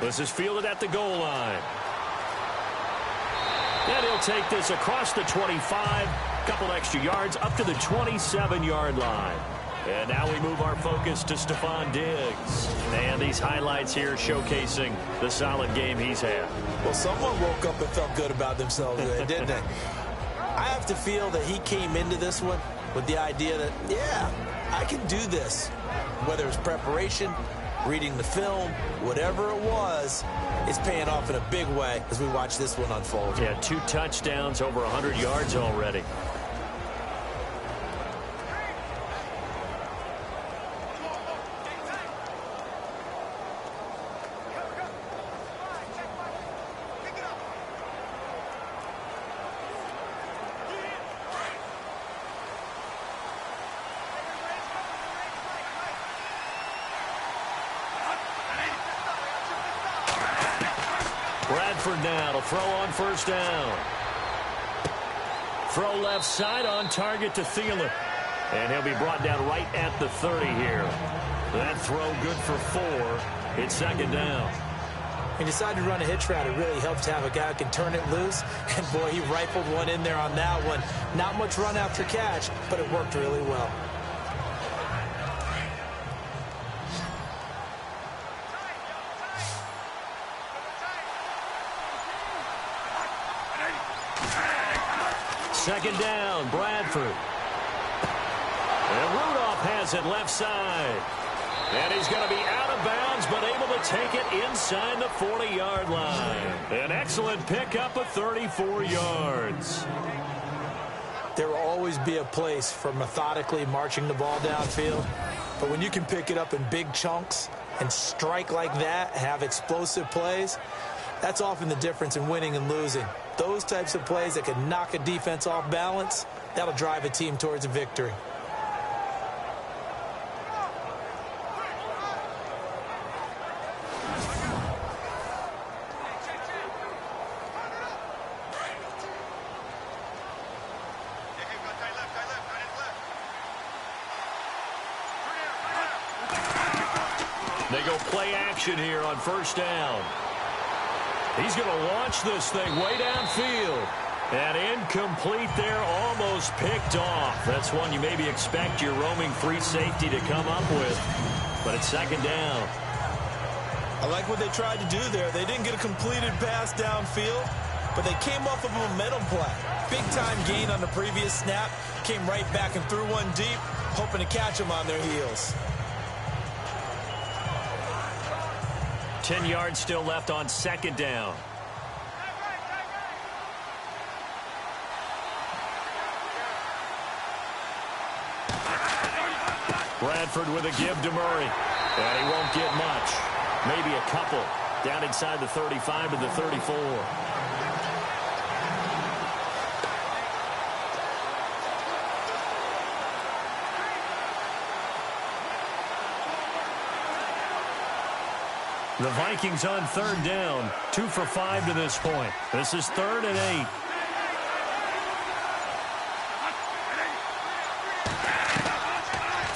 Speaker 2: This is fielded at the goal line. And he'll take this across the 25, couple extra yards up to the 27-yard line. And now we move our focus to Stephon Diggs. And these highlights here showcasing the solid game he's had.
Speaker 3: Well, someone woke up and felt good about themselves today, didn't they? I have to feel that he came into this one with the idea that, yeah, I can do this. Whether it's preparation, reading the film, whatever it was, it's paying off in a big way as we watch this one unfold.
Speaker 2: Yeah, 2 touchdowns, over 100 yards already. Bradford now to throw on first down. Throw left side on target to Thielen. And he'll be brought down right at the 30 here. That throw good for 4. It's second down.
Speaker 3: He decided to run a hitch route. It really helps to have a guy who can turn it loose. And, boy, he rifled one in there on that one. Not much run after catch, but it worked really well.
Speaker 2: Second down, Bradford. And Rudolph has it left side. And he's going to be out of bounds, but able to take it inside the 40-yard line. An excellent pickup of 34 yards.
Speaker 3: There will always be a place for methodically marching the ball downfield. But when you can pick it up in big chunks and strike like that, have explosive plays, that's often the difference in winning and losing. Those types of plays that can knock a defense off balance, that'll drive a team towards a victory.
Speaker 2: They go play action here on first down. He's going to launch this thing way downfield. And incomplete there, almost picked off. That's one you maybe expect your roaming free safety to come up with. But it's second down.
Speaker 3: I like what they tried to do there. They didn't get a completed pass downfield, but they came off of a momentum play. Big-time gain on the previous snap. Came right back and threw one deep, hoping to catch them on their heels.
Speaker 2: 10 yards still left on second down. Bradford with a give to Murray. And he won't get much. Maybe a couple. Down inside the 35 to the 34. The Vikings on third down. 2 for 5 to this point. This is 3rd and 8.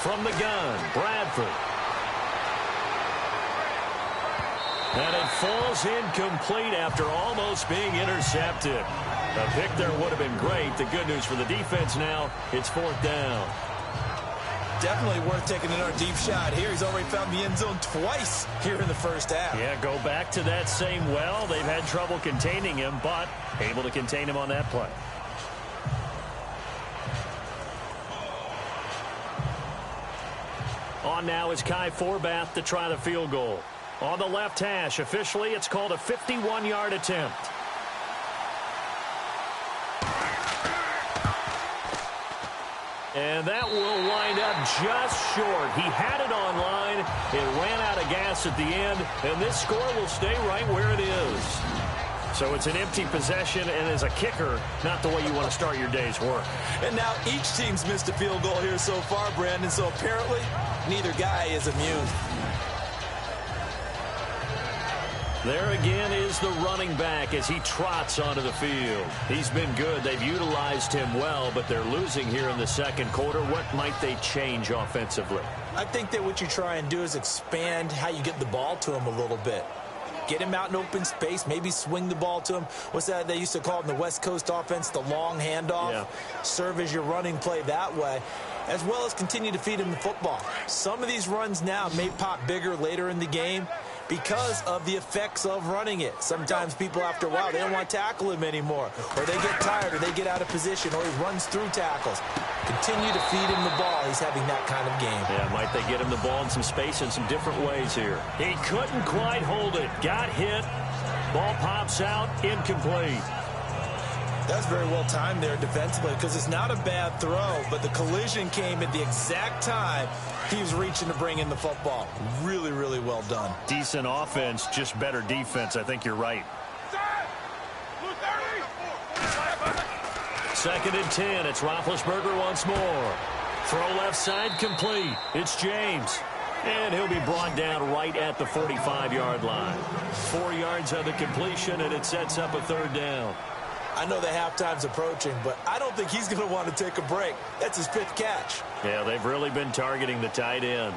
Speaker 2: From the gun, Bradford. And it falls incomplete after almost being intercepted. A pick there would have been great. The good news for the defense now, it's 4th down.
Speaker 3: Definitely worth taking another deep shot here. He's already found the end zone twice here in the first half.
Speaker 2: Yeah, go back to that same well. They've had trouble containing him, but able to contain him on that play. On now is Kai Forbath to try the field goal. On the left hash, officially, it's called a 51-yard attempt. And that will wind up just short. He had it on line. It ran out of gas at the end, and this score will stay right where it is. So it's an empty possession, and as a kicker, not the way you want to start your day's work.
Speaker 3: And now each team's missed a field goal here so far, Brandon, so apparently neither guy is immune.
Speaker 2: There again is the running back as he trots onto the field. He's been good. They've utilized him well, but they're losing here in the second quarter. What might they change offensively?
Speaker 3: I think that what you try and do is expand how you get the ball to him a little bit. Get him out in open space, maybe swing the ball to him. What's that they used to call it in the West Coast offense, the long handoff? Yeah. Serve as your running play that way, as well as continue to feed him the football. Some of these runs now may pop bigger later in the game because of the effects of running it. Sometimes people, after a while, they don't want to tackle him anymore, or they get tired, or they get out of position, or he runs through tackles. Continue to feed him the ball. He's having that kind of game.
Speaker 2: Yeah, might they get him the ball in some space in some different ways here. He couldn't quite hold it. Got hit. Ball pops out. Incomplete.
Speaker 3: That's very well timed there defensively because it's not a bad throw, but the collision came at the exact time he was reaching to bring in the football. Really, really well done.
Speaker 2: Decent offense, just better defense. I think you're right. Second and 10. It's Roethlisberger once more. Throw left side complete. It's James. And he'll be brought down right at the 45-yard line. 4 yards on the completion, and it sets up a third down.
Speaker 3: I know the halftime's approaching, but I don't think he's going to want to take a break. That's his 5th catch.
Speaker 2: Yeah, they've really been targeting the tight end.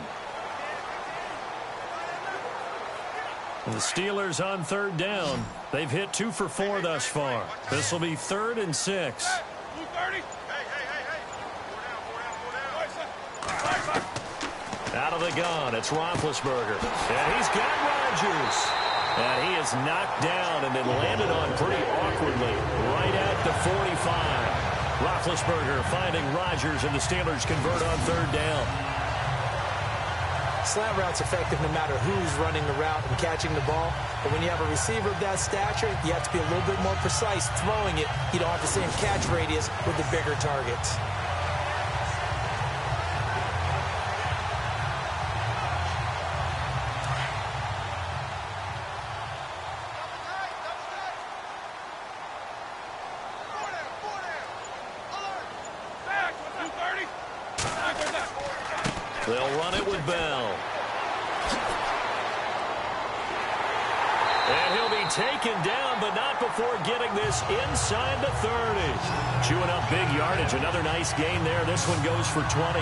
Speaker 2: And the Steelers on third down. They've hit 2 for 4 thus far. This will be 3rd and 6. Out of the gun, it's Roethlisberger. And he's got Rodgers. And he is knocked down and then landed on pretty awkwardly right at the 45. Roethlisberger finding Rodgers, and the Steelers convert on third down.
Speaker 3: Slant route's effective no matter who's running the route and catching the ball. But when you have a receiver of that stature, you have to be a little bit more precise throwing it. You don't have the same catch radius with the bigger targets.
Speaker 2: They'll run it with Bell. And he'll be taken down, but not before getting this inside the 30. Chewing up big yardage. Another nice gain there. This one goes for 20.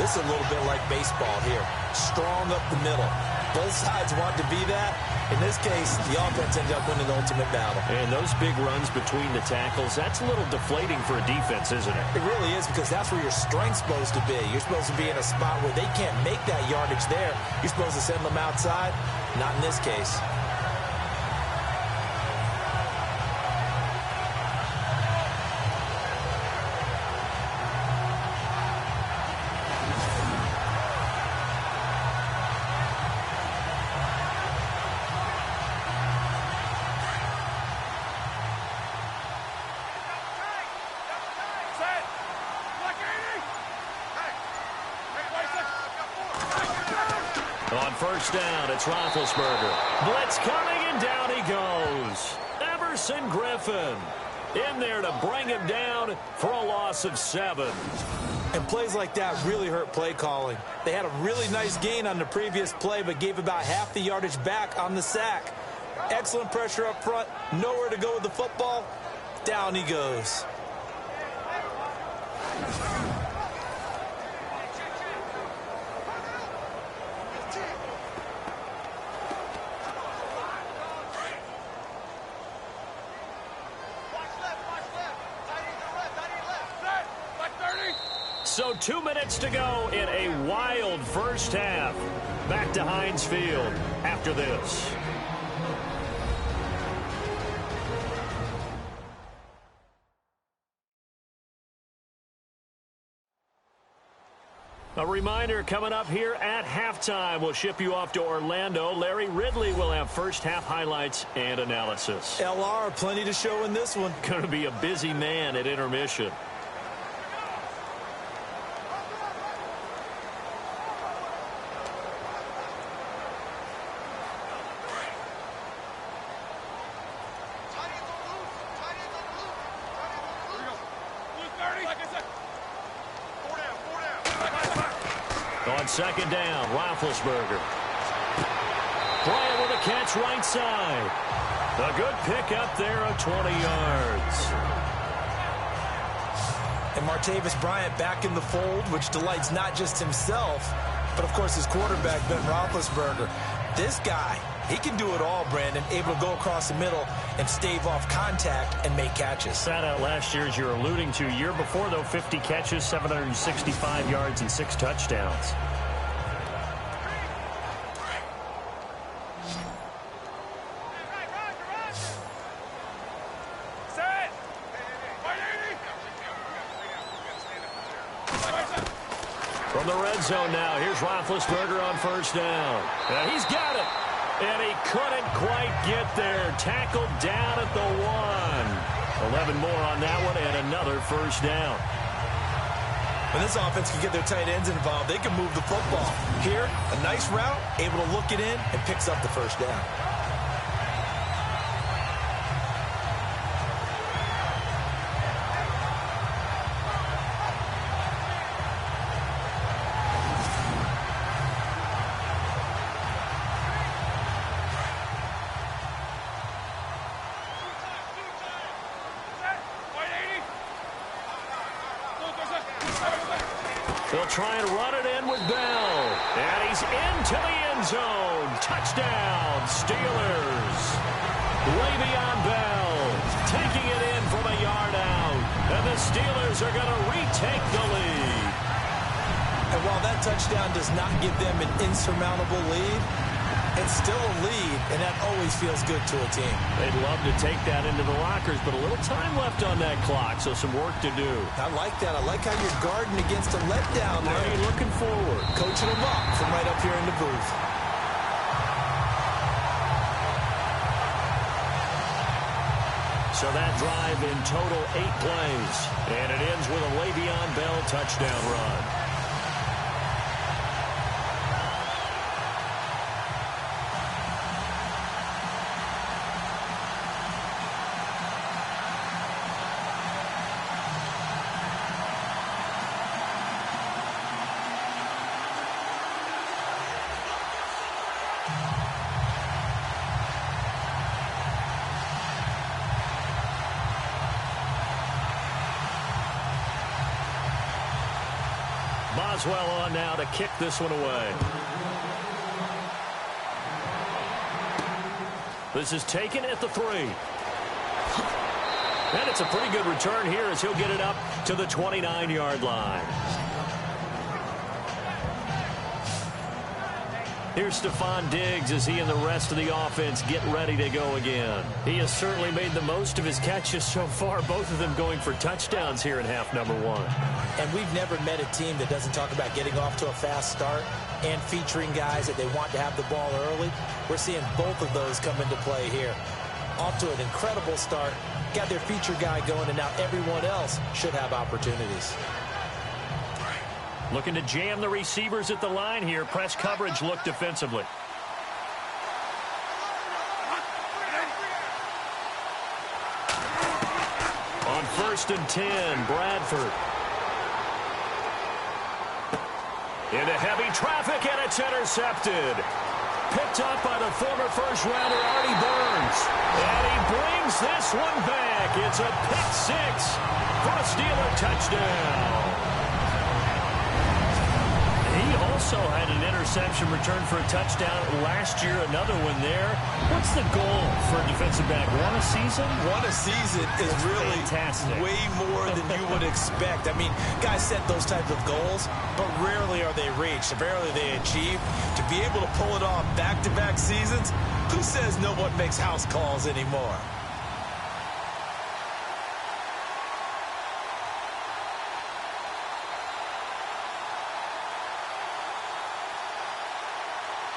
Speaker 3: This is a little bit like baseball here. Strong up the middle. Both sides want to be that. In this case, the offense ended up winning the ultimate battle.
Speaker 2: And those big runs between the tackles, that's a little deflating for a defense, isn't it?
Speaker 3: It really is, because that's where your strength's supposed to be. You're supposed to be in a spot where they can't make that yardage there. You're supposed to send them outside. Not in this case.
Speaker 2: On first down, it's Roethlisberger. Blitz coming, and down he goes. Everson Griffin in there to bring him down for a loss of 7.
Speaker 3: And plays like that really hurt play calling. They had a really nice gain on the previous play, but gave about half the yardage back on the sack. Excellent pressure up front. Nowhere to go with the football. Down he goes.
Speaker 2: So 2 minutes to go in a wild first half. Back to Heinz Field after this. A reminder coming up here at halftime. We'll ship you off to Orlando. Larry Ridley will have first half highlights and analysis.
Speaker 3: LR, plenty to show in this one.
Speaker 2: Going to be a busy man at intermission. On second down, Roethlisberger. Bryant with a catch right side. A good pick up there of 20 yards.
Speaker 3: And Martavis Bryant back in the fold, which delights not just himself, but, of course, his quarterback, Ben Roethlisberger. This guy, he can do it all, Brandon, able to go across the middle and stave off contact and make catches.
Speaker 2: Sat out last year, as you're alluding to. Year before, though, 50 catches, 765 yards, and 6 touchdowns. From the red zone now, here's Roethlisberger on first down. And he's got it. And he couldn't quite get there. Tackled down at the 1. 11 more on that one and another first down.
Speaker 3: When this offense can get their tight ends involved, they can move the football. Here, a nice route, able to look it in, and picks up the first down.
Speaker 2: They'll try and run it in with Bell. And he's into the end zone. Touchdown, Steelers. Le'Veon Bell taking it in from a yard out. And the Steelers are going to retake the lead.
Speaker 3: And while that touchdown does not give them an insurmountable lead, it's still a lead, and that always feels good to a team.
Speaker 2: They'd love to take that into the lockers, but a little time left on that clock, so some work to do.
Speaker 3: I like that. I like how you're guarding against a letdown there.
Speaker 2: Are you looking forward?
Speaker 3: Coaching them up from right up here in the booth.
Speaker 2: So that drive in total 8 plays, and it ends with a Le'Veon Bell touchdown run. Boswell on now to kick this one away. This is taken at the 3. And it's a pretty good return here as he'll get it up to the 29-yard line. Here's Stephon Diggs as he and the rest of the offense get ready to go again. He has certainly made the most of his catches so far, both of them going for touchdowns here in half number 1.
Speaker 3: And we've never met a team that doesn't talk about getting off to a fast start and featuring guys that they want to have the ball early. We're seeing both of those come into play here. Off to an incredible start, got their feature guy going, and now everyone else should have opportunities.
Speaker 2: Looking to jam the receivers at the line here. Press coverage look defensively. On 1st and 10, Bradford. Into heavy traffic, and it's intercepted. Picked up by the former first-rounder Artie Burns. And he brings this one back. It's a pick 6 for a Steeler touchdown. He also had an interception return for a touchdown last year, another one there. What's the goal for a defensive back? One a season?
Speaker 3: One a season is really
Speaker 2: fantastic.
Speaker 3: Way more than you would expect. I mean, guys set those types of goals, but rarely are they reached, rarely are they achieved. To be able to pull it off back-to-back seasons, who says no one makes house calls anymore?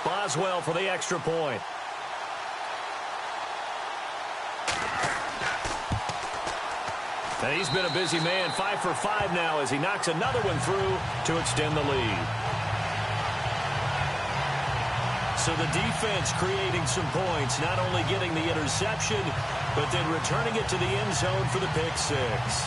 Speaker 2: Boswell for the extra point. And he's been a busy man, 5 for 5 now as he knocks another one through to extend the lead. So the defense creating some points, not only getting the interception, but then returning it to the end zone for the pick six.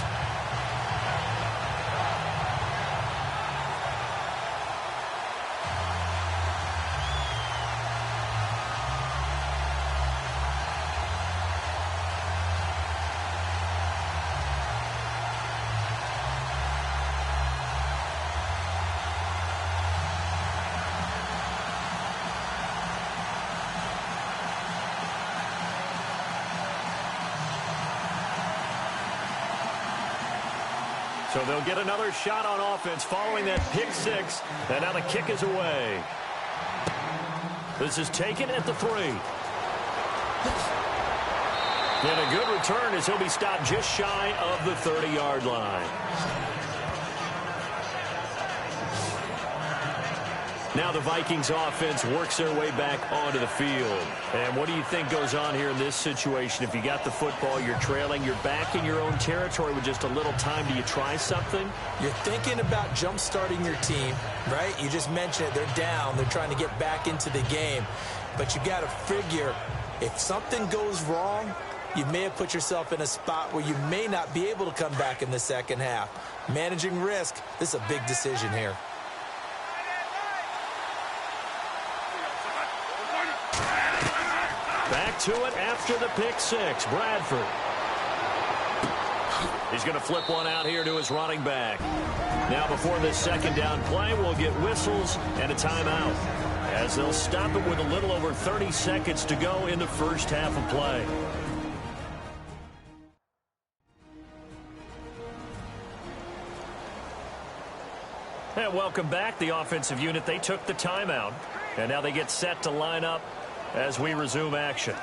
Speaker 2: So they'll get another shot on offense following that pick six. And now the kick is away. This is taken at the 3. And a good return as he'll be stopped just shy of the 30-yard line. Now the Vikings offense works their way back onto the field. And what do you think goes on here in this situation? If you got the football, you're trailing, you're back in your own territory with just a little time. Do you try something?
Speaker 3: You're thinking about jump-starting your team, right? You just mentioned it. They're down. They're trying to get back into the game. But you got to figure if something goes wrong, you may have put yourself in a spot where you may not be able to come back in the second half. Managing risk, this is a big decision here.
Speaker 2: Back to it after the pick six. Bradford. He's going to flip one out here to his running back. Now before this second down play, we'll get whistles and a timeout, as they'll stop it with a little over 30 seconds to go in the first half of play. And welcome back. The offensive unit, they took the timeout, and now they get set to line up as we resume action.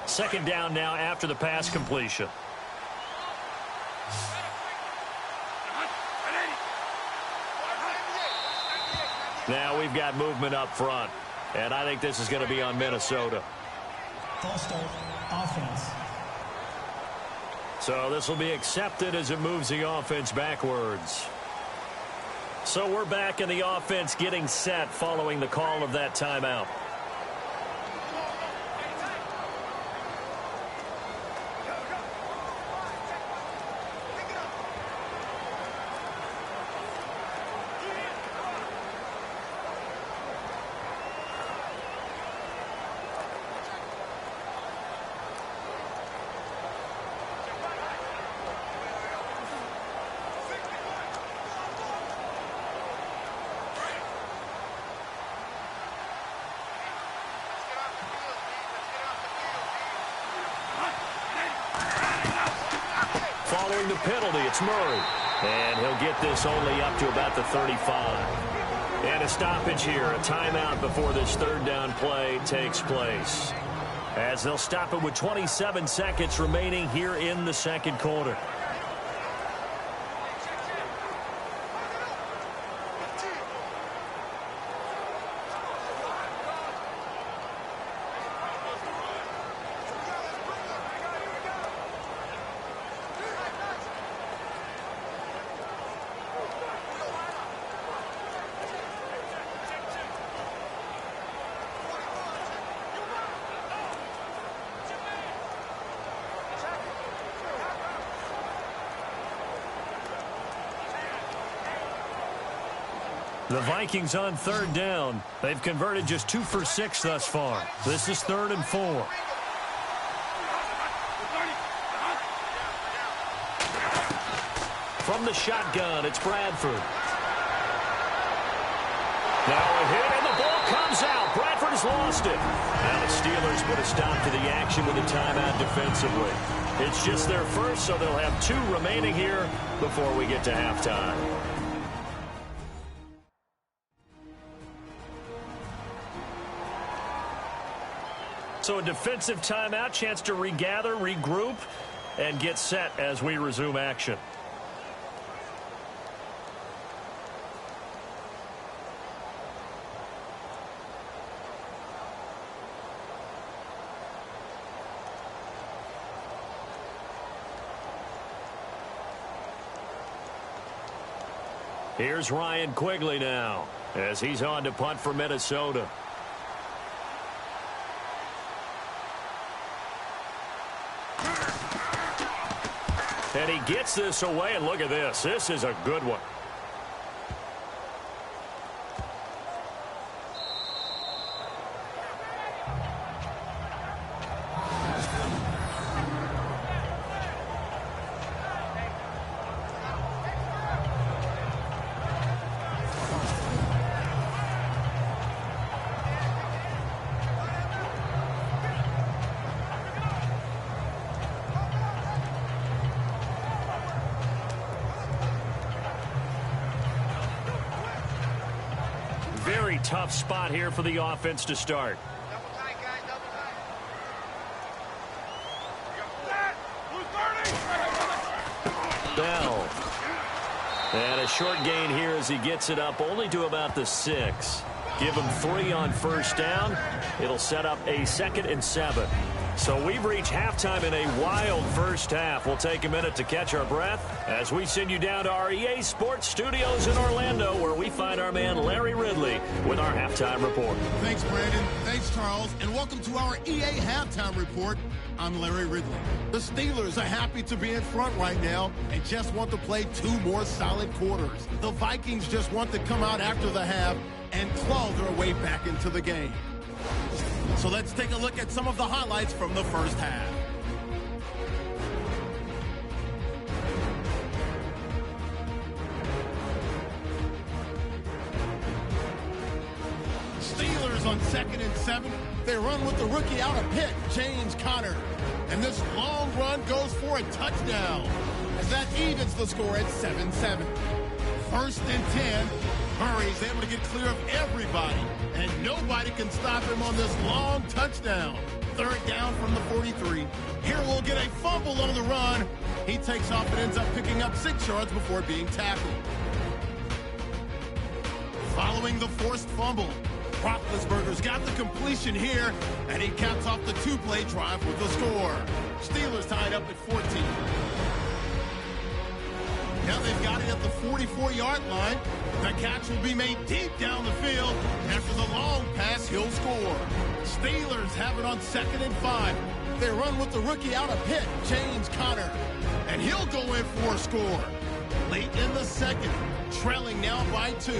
Speaker 2: Second down now after the pass completion. Now we've got movement up front, and I think this is going to be on Minnesota.
Speaker 4: False start, offense.
Speaker 2: So this will be accepted as it moves the offense backwards. So we're back in the offense getting set following the call of that timeout. Following the penalty, it's Murray. And he'll get this only up to about the 35. And a stoppage here, a timeout before this third down play takes place, as they'll stop it with 27 seconds remaining here in the second quarter. The Vikings on third down. They've converted just 2 for 6 thus far. This is 3rd and 4. From the shotgun, it's Bradford. Now a hit, and the ball comes out. Bradford has lost it. Now the Steelers put a stop to the action with a timeout defensively. It's just their first, so they'll have 2 remaining here before we get to halftime. So a defensive timeout, chance to regather, regroup, and get set as we resume action. Here's Ryan Quigley now as he's on to punt for Minnesota. And he gets this away, and look at this. This is a good one. Very tough spot here for the offense to start. Bell. And a short gain here as he gets it up only to about the 6. Give him 3 on first down. It'll set up a 2nd and 7. So we've reached halftime in a wild first half. We'll take a minute to catch our breath as we send you down to our EA Sports Studios in Orlando, where we find our man Larry Ridley with our halftime report.
Speaker 1: Thanks, Brandon. Thanks, Charles. And welcome to our EA Halftime Report. I'm Larry Ridley. The Steelers are happy to be in front right now and just want to play 2 more solid quarters. The Vikings just want to come out after the half and claw their way back into the game. So let's take a look at some of the highlights from the first half. Steelers on 2nd and 7. They run with the rookie out of Pitt, James Conner. And this long run goes for a touchdown, as that evens the score at 7-7. 1st and 10. Murray's able to get clear of everybody, and nobody can stop him on this long touchdown. 3rd down from the 43. Here we'll get a fumble on the run. He takes off and ends up picking up 6 yards before being tackled. Following the forced fumble, Roethlisberger's got the completion here, and he caps off the 2-play drive with the score. Steelers tied up at 14. Now they've got it at the 44-yard line. The catch will be made deep down the field. After the long pass, he'll score. Steelers have it on 2nd and 5. They run with the rookie out of Pitt, James Conner. And he'll go in for a score. Late in the 2nd, trailing now by 2.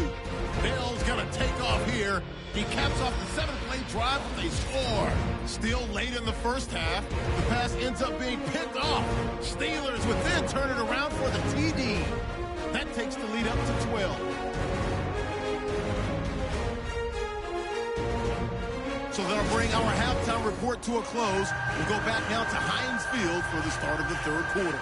Speaker 1: Bell's going to take off here. He caps off the 7-play drive with a score. Still late in the first half, the pass ends up being picked off. Steelers would then turn it around for the TD. That takes the lead up to 12. So that'll bring our halftime report to a close. We'll go back now to Heinz Field for the start of the 3rd quarter.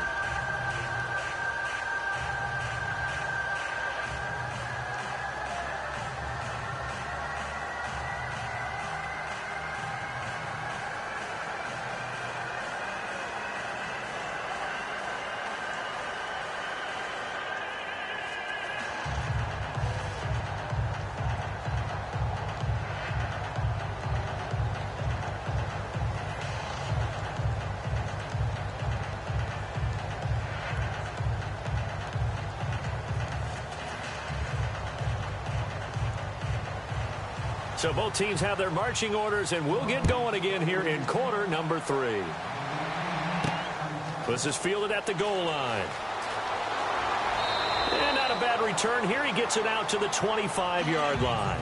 Speaker 2: So both teams have their marching orders, and we'll get going again here in quarter number 3. This is fielded at the goal line. And not a bad return here. He gets it out to the 25-yard line.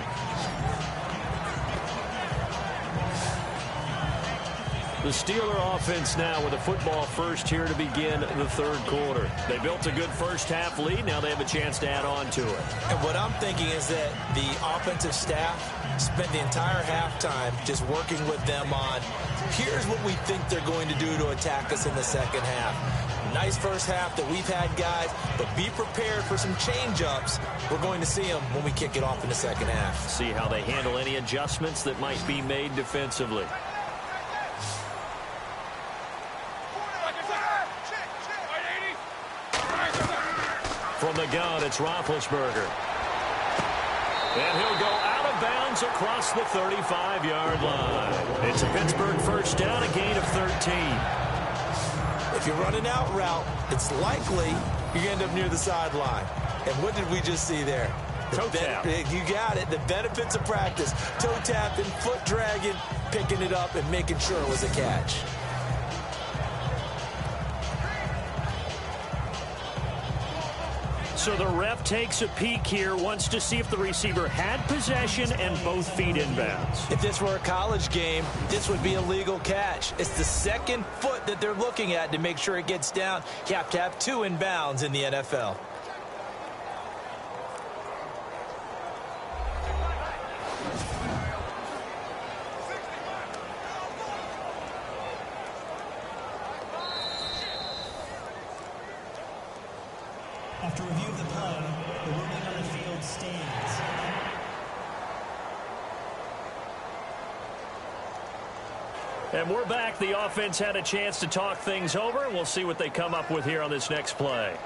Speaker 2: The Steeler offense now with a football first here to begin the 3rd quarter. They built a good first half lead. Now they have a chance to add on to it.
Speaker 3: And what I'm thinking is that the offensive staff spent the entire halftime just working with them on, here's what we think they're going to do to attack us in the 2nd half. Nice first half that we've had, guys, but be prepared for some change-ups. We're going to see them when we kick it off in the 2nd half.
Speaker 2: See how they handle any adjustments that might be made defensively. From the gun, it's Roethlisberger. And he'll go out of bounds across the 35-yard line. It's a Pittsburgh first down, a gain of 13.
Speaker 3: If you're running out route, it's likely you're going to end up near the sideline. And what did we just see there?
Speaker 2: Toe tap.
Speaker 3: You got it. The benefits of practice. Toe tapping, foot dragging, picking it up, and making sure it was a catch.
Speaker 2: So the ref takes a peek here, wants to see if the receiver had possession and both feet inbounds.
Speaker 3: If this were a college game, this would be a legal catch. It's the second foot that they're looking at to make sure it gets down. You have to have two inbounds in the NFL.
Speaker 4: After review of the play, the ruling on the field stands.
Speaker 2: And we're back. The offense had a chance to talk things over. We'll see what they come up with here on this next play.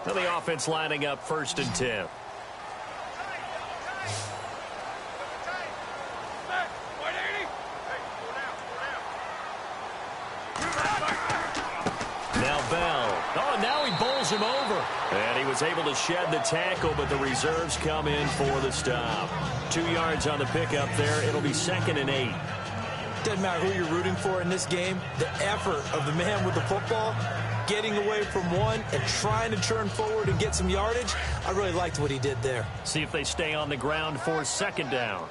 Speaker 2: Now the offense lining up 1st and 10. Now Bell. Oh, and now he bowls him over. And he was able to shed the tackle, but the reserves come in for the stop. 2 yards on the pickup there. It'll be 2nd and 8.
Speaker 3: Doesn't matter who you're rooting for in this game. The effort of the man with the football, getting away from one and trying to turn forward and get some yardage, I really liked what he did there.
Speaker 2: See if they stay on the ground for 2nd down.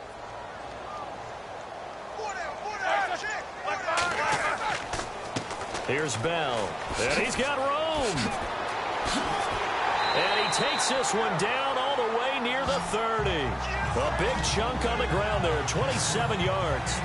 Speaker 2: Here's Bell. And he's got room. And he takes this one down all the way near the 30. A big chunk on the ground there, 27 yards.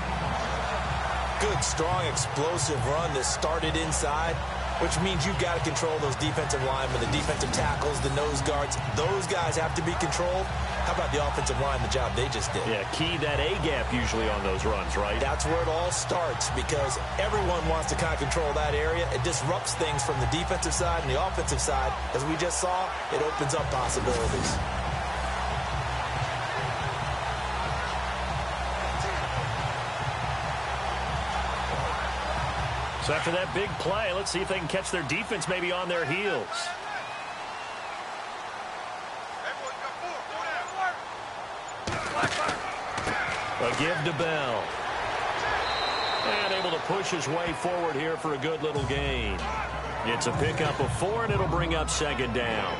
Speaker 3: Good, strong, explosive run that started inside, which means you've got to control those defensive linemen, the defensive tackles, the nose guards. Those guys have to be controlled. How about the offensive line, the job they just did?
Speaker 2: Yeah, key that A-gap usually on those runs, right?
Speaker 3: That's where it all starts, because everyone wants to kind of control that area. It disrupts things from the defensive side and the offensive side. As we just saw, it opens up possibilities.
Speaker 2: So after that big play, let's see if they can catch their defense maybe on their heels. A give to Bell. And able to push his way forward here for a good little gain. It's a pickup of 4, and it'll bring up 2nd down.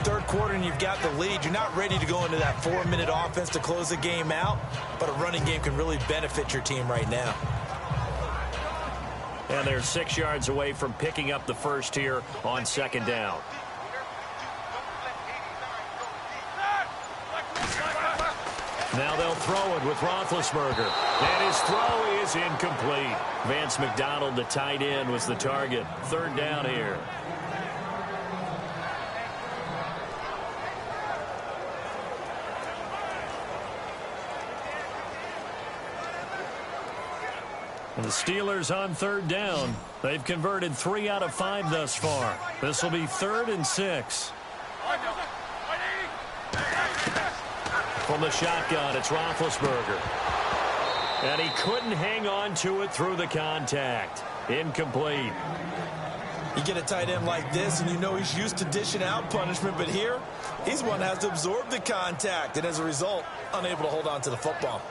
Speaker 3: 3rd quarter, and you've got the lead. You're not ready to go into that 4-minute offense to close the game out, but a running game can really benefit your team right now.
Speaker 2: And they're 6 yards away from picking up the first here on 2nd down. Now they'll throw it with Roethlisberger. And his throw is incomplete. Vance McDonald, the tight end, was the target. 3rd down here. And the Steelers on 3rd down. They've converted 3 out of 5 thus far. This will be 3rd and 6. From the shotgun, it's Roethlisberger. And he couldn't hang on to it through the contact. Incomplete.
Speaker 3: You get a tight end like this, and you know he's used to dishing out punishment, but here, he's one that has to absorb the contact, and as a result, unable to hold on to the football.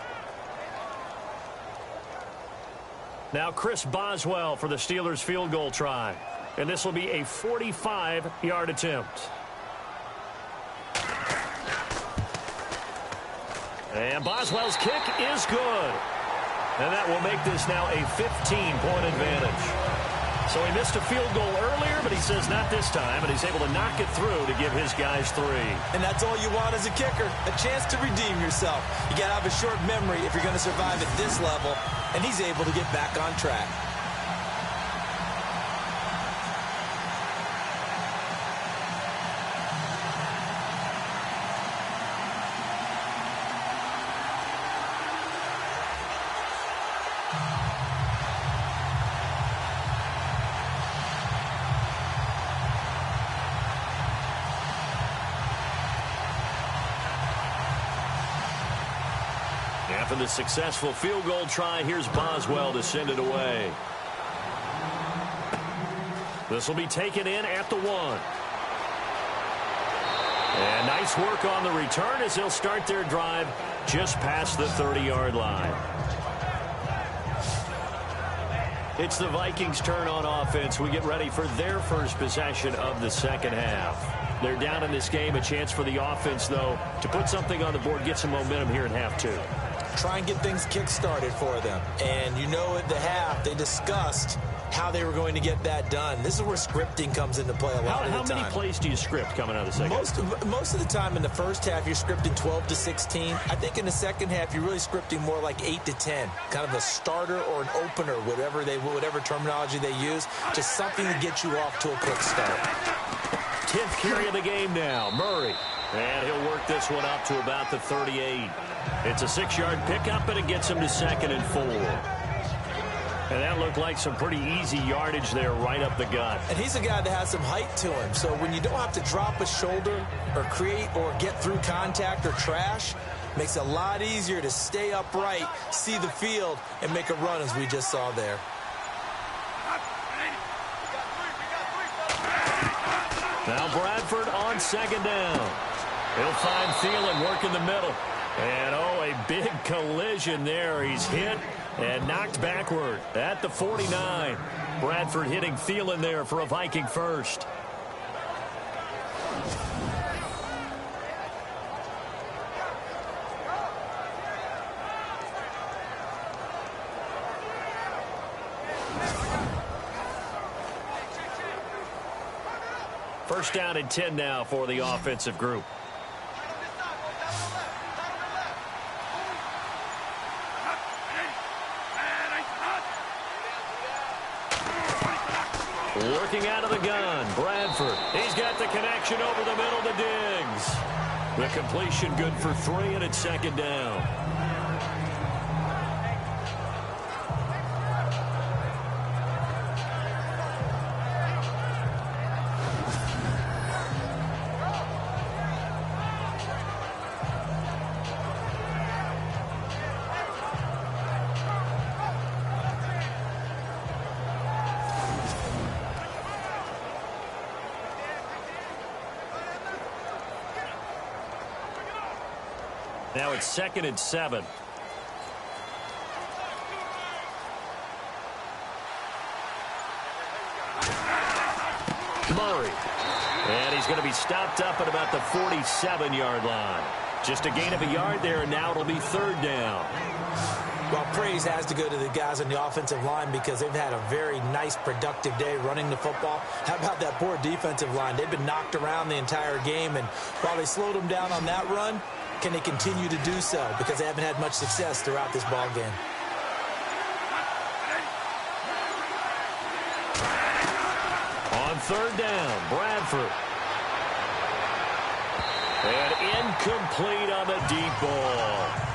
Speaker 2: Now Chris Boswell for the Steelers field goal try. And this will be a 45-yard attempt. And Boswell's kick is good. And that will make this now a 15-point advantage. So he missed a field goal earlier, but he says not this time, and he's able to knock it through to give his guys 3.
Speaker 3: And that's all you want as a kicker, a chance to redeem yourself. You got to have a short memory if you're going to survive at this level, and he's able to get back on track.
Speaker 2: after the successful field goal try. Here's Boswell to send it away. This will be taken in at the 1. And nice work on the return as they'll start their drive just past the 30-yard line. It's the Vikings' turn on offense. We get ready for their first possession of the second half. They're down in this game. A chance for the offense, though, to put something on the board, get some momentum here in half 2.
Speaker 3: Try and get things kick-started for them. And you know at the half, they discussed how they were going to get that done. This is where scripting comes into play a lot of the time.
Speaker 2: How many plays do you script coming out of the second half?
Speaker 3: Most of the time in the first half, you're scripting 12 to 16. I think in the second half, you're really scripting more like 8 to 10. Kind of a starter or an opener, whatever terminology they use. Just something to get you off to a quick start.
Speaker 2: 10th carry of the game now. Murray. And he'll work this one up to about the 38. It's a 6-yard pickup, and it gets him to 2nd and 4. And that looked like some pretty easy yardage there right up the gut.
Speaker 3: And he's a guy that has some height to him. So when you don't have to drop a shoulder or create or get through contact or trash, makes it a lot easier to stay upright, see the field, and make a run as we just saw there.
Speaker 2: Now Bradford on 2nd down. He'll find Thielen working the middle. And, a big collision there. He's hit and knocked backward at the 49. Bradford hitting Thielen there for a Viking first. First down and 10 now for the offensive group. Working out of the gun, Bradford. He's got the connection over the middle to Diggs. The completion good for 3, and it's 2nd down. Now it's 2nd and 7. Murray. And he's going to be stopped up at about the 47-yard line. Just a gain of a yard there, and now it'll be 3rd down.
Speaker 3: Well, praise has to go to the guys on the offensive line because they've had a very nice, productive day running the football. How about that poor defensive line? They've been knocked around the entire game, and while they slowed them down on that run, can they continue to do so? Because they haven't had much success throughout this ball game.
Speaker 2: On 3rd down, Bradford. And incomplete on the deep ball.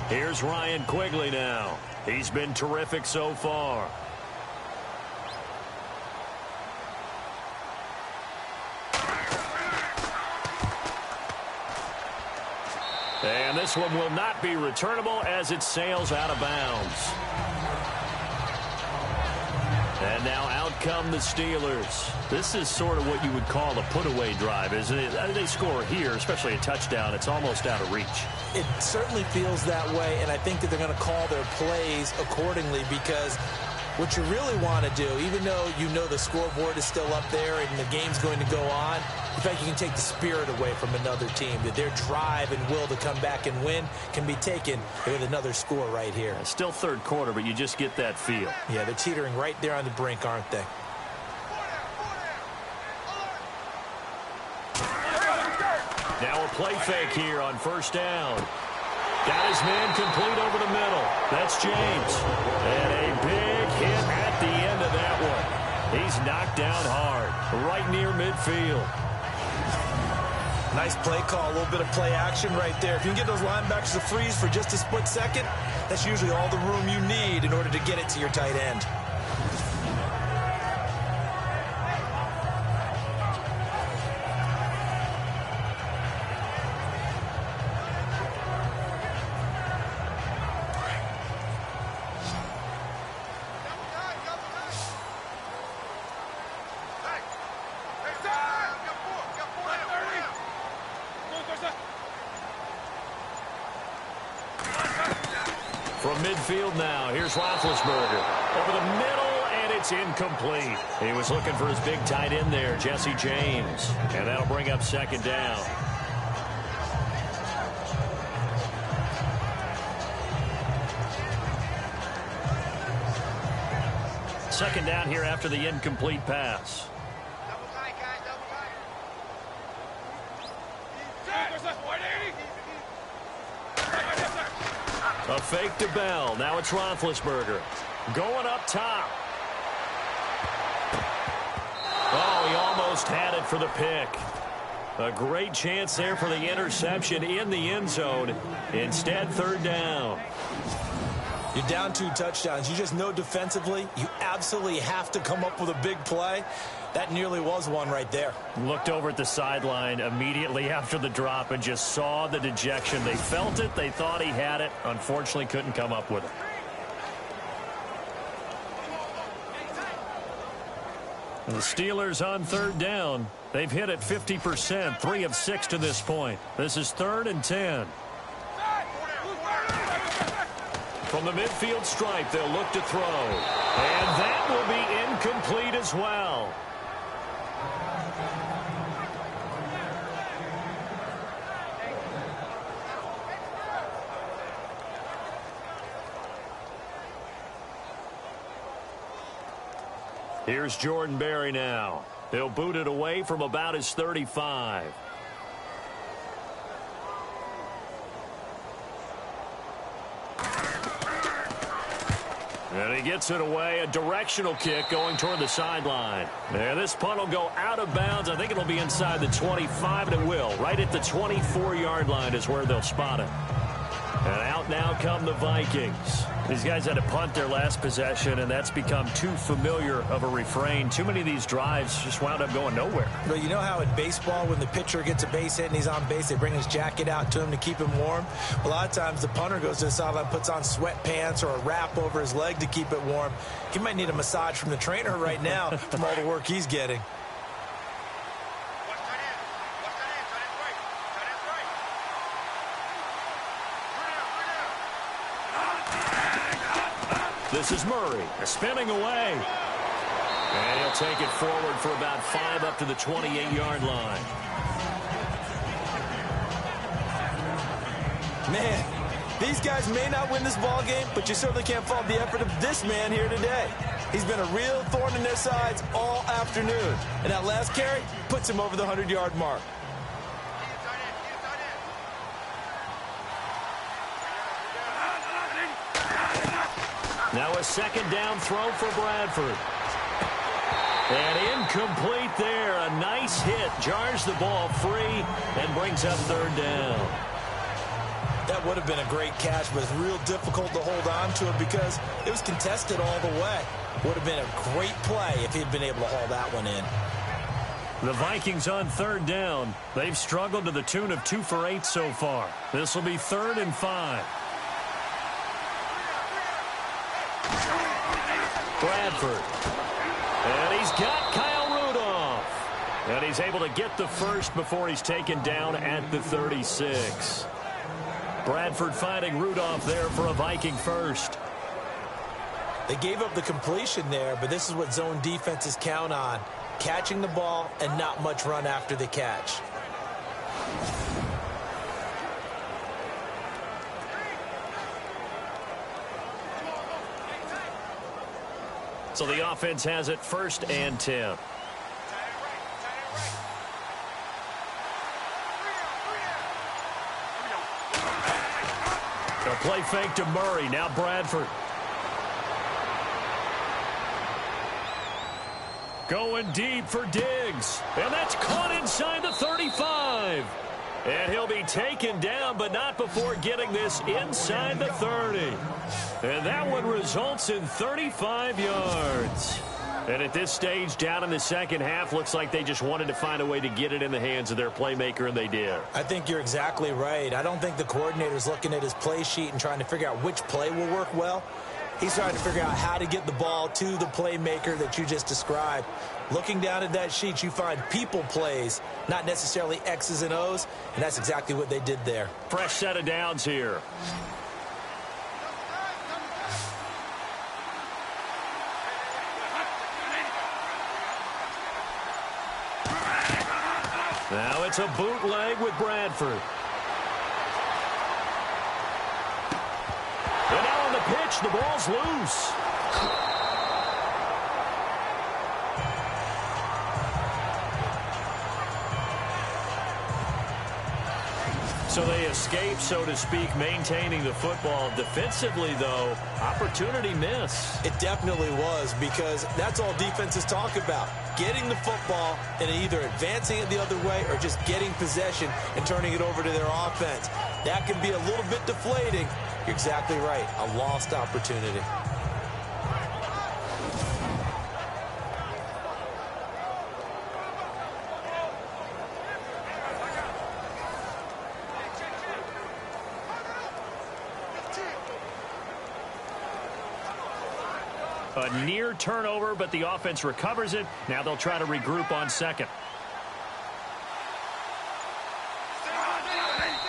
Speaker 2: Here's Ryan Quigley now. He's been terrific so far. And this one will not be returnable as it sails out of bounds. And now out come the Steelers. This is sort of what you would call a put-away drive, isn't it? They score here, especially a touchdown. It's almost out of reach.
Speaker 3: It certainly feels that way, and I think that they're going to call their plays accordingly because what you really want to do, even though you know the scoreboard is still up there and the game's going to go on, in fact, you can take the spirit away from another team, that their drive and will to come back and win can be taken with another score right here.
Speaker 2: Still 3rd quarter, but you just get that feel.
Speaker 3: Yeah, they're teetering right there on the brink, aren't they?
Speaker 2: Now a play fake here on 1st down. Got his man complete over the middle. That's James. And a big hit at the end of that one. He's knocked down hard, right near midfield.
Speaker 3: Nice play call, a little bit of play action right there. If you can get those linebackers to freeze for just a split second, That's usually all the room you need in order to get it to your tight end.
Speaker 2: From midfield now, here's Roethlisberger. Over the middle, and it's incomplete. He was looking for his big tight end there, Jesse James. And that'll bring up second down. Second down here after the incomplete pass. A fake to Bell. Now it's Roethlisberger. Going up top. Oh, he almost had it for the pick. A great chance there for the interception in the end zone. Instead, third down.
Speaker 3: You're down 2 touchdowns. You just know defensively you absolutely have to come up with a big play. That nearly was one right there.
Speaker 2: Looked over at the sideline immediately after the drop and just saw the dejection. They felt it. They thought he had it. Unfortunately, couldn't come up with it. The Steelers on third down. They've hit it 50%, 3 of 6 to this point. This is 3rd and 10. From the midfield stripe, they'll look to throw. And that will be incomplete as well. Here's Jordan Berry now. He'll boot it away from about his 35. And he gets it away. A directional kick going toward the sideline. And this punt will go out of bounds. I think it'll be inside the 25, and it will. Right at the 24-yard line is where they'll spot it. And out now come the Vikings. These guys had to punt their last possession, and that's become too familiar of a refrain. Too many of these drives just wound up going nowhere.
Speaker 3: Well, you know how in baseball, when the pitcher gets a base hit and he's on base, they bring his jacket out to him to keep him warm? A lot of times the punter goes to the sideline, puts on sweatpants or a wrap over his leg to keep it warm. He might need a massage from the trainer right now from all the work he's getting.
Speaker 2: This is Murray, spinning away. And he'll take it forward for about 5 up to the 28-yard line.
Speaker 3: Man, these guys may not win this ball game, but you certainly can't fault the effort of this man here today. He's been a real thorn in their sides all afternoon. And that last carry puts him over the 100-yard mark.
Speaker 2: Now a second down throw for Bradford. And incomplete there. A nice hit. Jars the ball free and brings up third down.
Speaker 3: That would have been a great catch, but it's real difficult to hold on to it because it was contested all the way. Would have been a great play if he'd been able to haul that one in.
Speaker 2: The Vikings on third down. They've struggled to the tune of 2 for 8 so far. This will be 3rd and 5. Bradford. And he's got Kyle Rudolph. And he's able to get the first before he's taken down at the 36. Bradford finding Rudolph there for a Viking first.
Speaker 3: They gave up the completion there, but this is what zone defenses count on. Catching the ball and not much run after the catch.
Speaker 2: So the offense has it 1st and 10. A play fake to Murray. Now Bradford. Going deep for Diggs. And that's caught inside the 35. And he'll be taken down, but not before getting this inside the 30. And that one results in 35 yards. And at this stage, down in the second half, looks like they just wanted to find a way to get it in the hands of their playmaker, and they did.
Speaker 3: I think you're exactly right. I don't think the coordinator's looking at his play sheet and trying to figure out which play will work well. He's trying to figure out how to get the ball to the playmaker that you just described. Looking down at that sheet, you find people plays, not necessarily X's and O's, and that's exactly what they did there.
Speaker 2: Fresh set of downs here. Now it's a bootleg with Bradford. And now on the pitch, the ball's loose. So they escape, so to speak, maintaining the football. Defensively, though, opportunity miss.
Speaker 3: It definitely was, because that's all defenses talk about. Getting the football and either advancing it the other way or just getting possession and turning it over to their offense. That can be a little bit deflating. You're exactly right. A lost opportunity.
Speaker 2: A near turnover, but the offense recovers it. Now they'll try to regroup on second.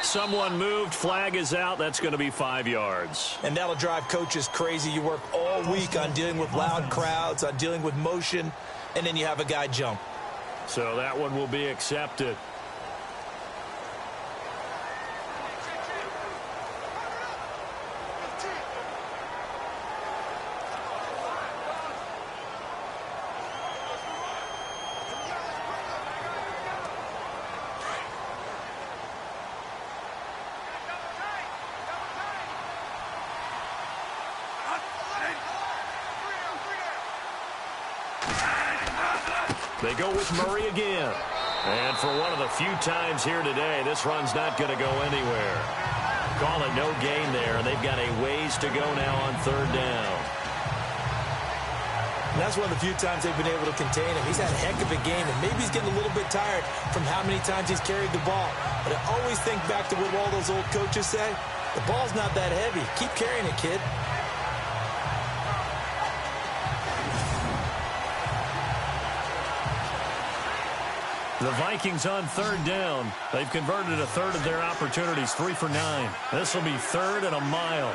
Speaker 2: Someone moved. Flag is out. That's going to be 5 yards.
Speaker 3: And that'll drive coaches crazy. You work all week on dealing with loud crowds, on dealing with motion, and then you have a guy jump.
Speaker 2: So that one will be accepted. They go with Murray again. And for one of the few times here today, this run's not going to go anywhere. Call it no gain there, and they've got a ways to go now on third down.
Speaker 3: And that's one of the few times they've been able to contain him. He's had a heck of a game, and maybe he's getting a little bit tired from how many times he's carried the ball. But I always think back to what all those old coaches say. The ball's not that heavy. Keep carrying it, kid.
Speaker 2: The Vikings on third down. They've converted a third of their opportunities, 3 for 9. This will be third and a mile.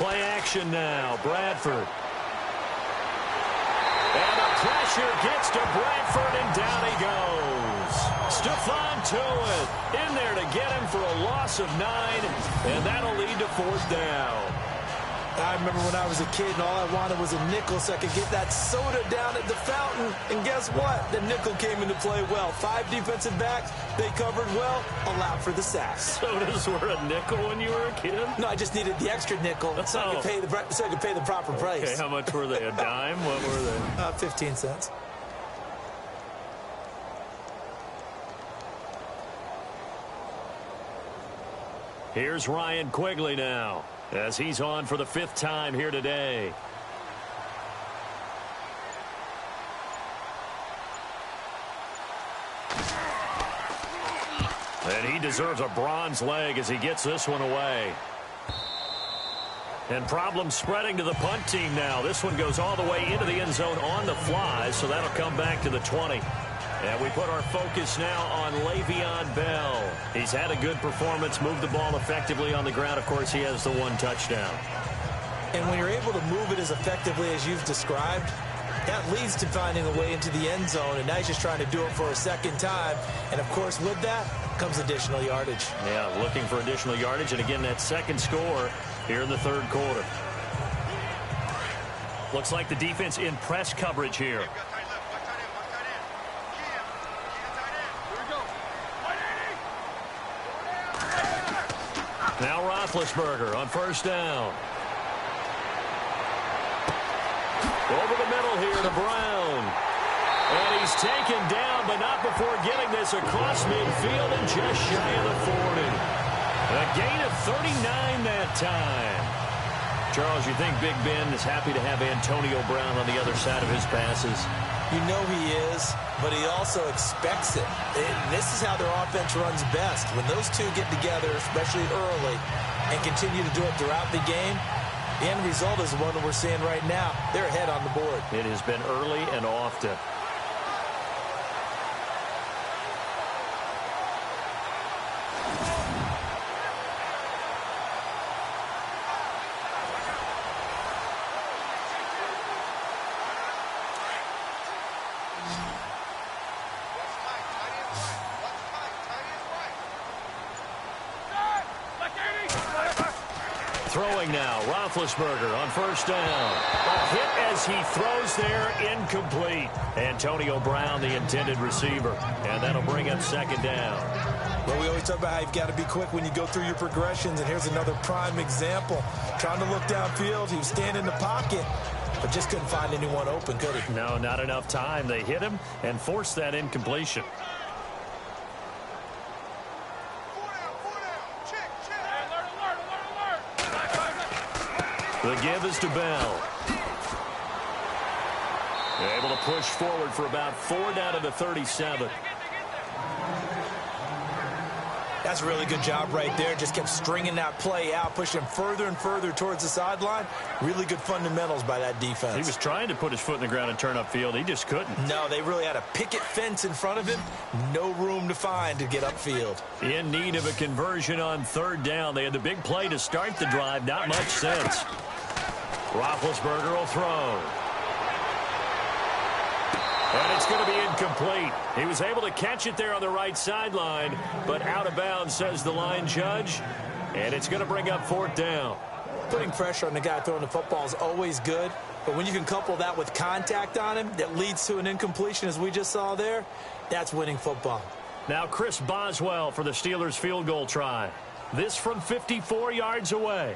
Speaker 2: Play action now. Bradford. And the pressure gets to Bradford, and down he goes. Stephon Tuitt in there to get him for a loss of 9, and that'll lead to fourth down.
Speaker 3: I remember when I was a kid and all I wanted was a nickel so I could get that soda down at the fountain. And guess what? The nickel came into play well. 5 defensive backs. They covered well. Allowed for the sack.
Speaker 2: Sodas were a nickel when you were a kid?
Speaker 3: No, I just needed the extra nickel so I could pay the proper price.
Speaker 2: Okay, how much were they? A dime? What were they?
Speaker 3: 15 cents.
Speaker 2: Here's Ryan Quigley now, as he's on for the 5th time here today. And he deserves a bronze leg as he gets this one away. And problems spreading to the punt team now. This one goes all the way into the end zone on the fly, so that'll come back to the 20. And we put our focus now on Le'Veon Bell. He's had a good performance, moved the ball effectively on the ground. Of course, he has the 1 touchdown.
Speaker 3: And when you're able to move it as effectively as you've described, that leads to finding a way into the end zone. And now he's just trying to do it for a second time. And, of course, with that comes additional yardage.
Speaker 2: Yeah, looking for additional yardage. And, again, that second score here in the third quarter. Looks like the defense in press coverage here. Now Roethlisberger on first down. Over the middle here to Brown. And he's taken down, but not before getting this across midfield and just shy of the 40. A gain of 39 that time. Charles, you think Big Ben is happy to have Antonio Brown on the other side of his passes?
Speaker 3: You know he is, but he also expects it. This is how their offense runs best. When those two get together, especially early, and continue to do it throughout the game, the end result is the one that we're seeing right now. They're ahead on the board.
Speaker 2: It has been early and often. Throwing now, Roethlisberger on first down. A hit as he throws there, incomplete. Antonio Brown, the intended receiver. And that'll bring up second down.
Speaker 3: Well, we always talk about how you've got to be quick when you go through your progressions, and here's another prime example. Trying to look downfield, he was standing in the pocket, but just couldn't find anyone open, could he?
Speaker 2: No, not enough time. They hit him and forced that incompletion. The give is to Bell. They're able to push forward for about 4 down to the 37.
Speaker 3: That's a really good job right there. Just kept stringing that play out, pushing him further and further towards the sideline. Really good fundamentals by that defense.
Speaker 2: He was trying to put his foot in the ground and turn upfield. He just couldn't.
Speaker 3: No, they really had a picket fence in front of him. No room to find to get upfield.
Speaker 2: In need of a conversion on third down. They had the big play to start the drive. Not much sense. Roethlisberger will throw. And it's going to be incomplete. He was able to catch it there on the right sideline, but out of bounds, says the line judge. And it's going to bring up fourth down.
Speaker 3: Putting pressure on the guy throwing the football is always good, but when you can couple that with contact on him that leads to an incompletion, as we just saw there, that's winning football.
Speaker 2: Now Chris Boswell for the Steelers field goal try. This from 54 yards away.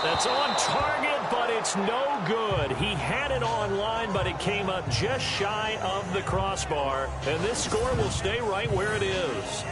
Speaker 2: That's on target, but it's no good. He had it on line, but it came up just shy of the crossbar. And this score will stay right where it is.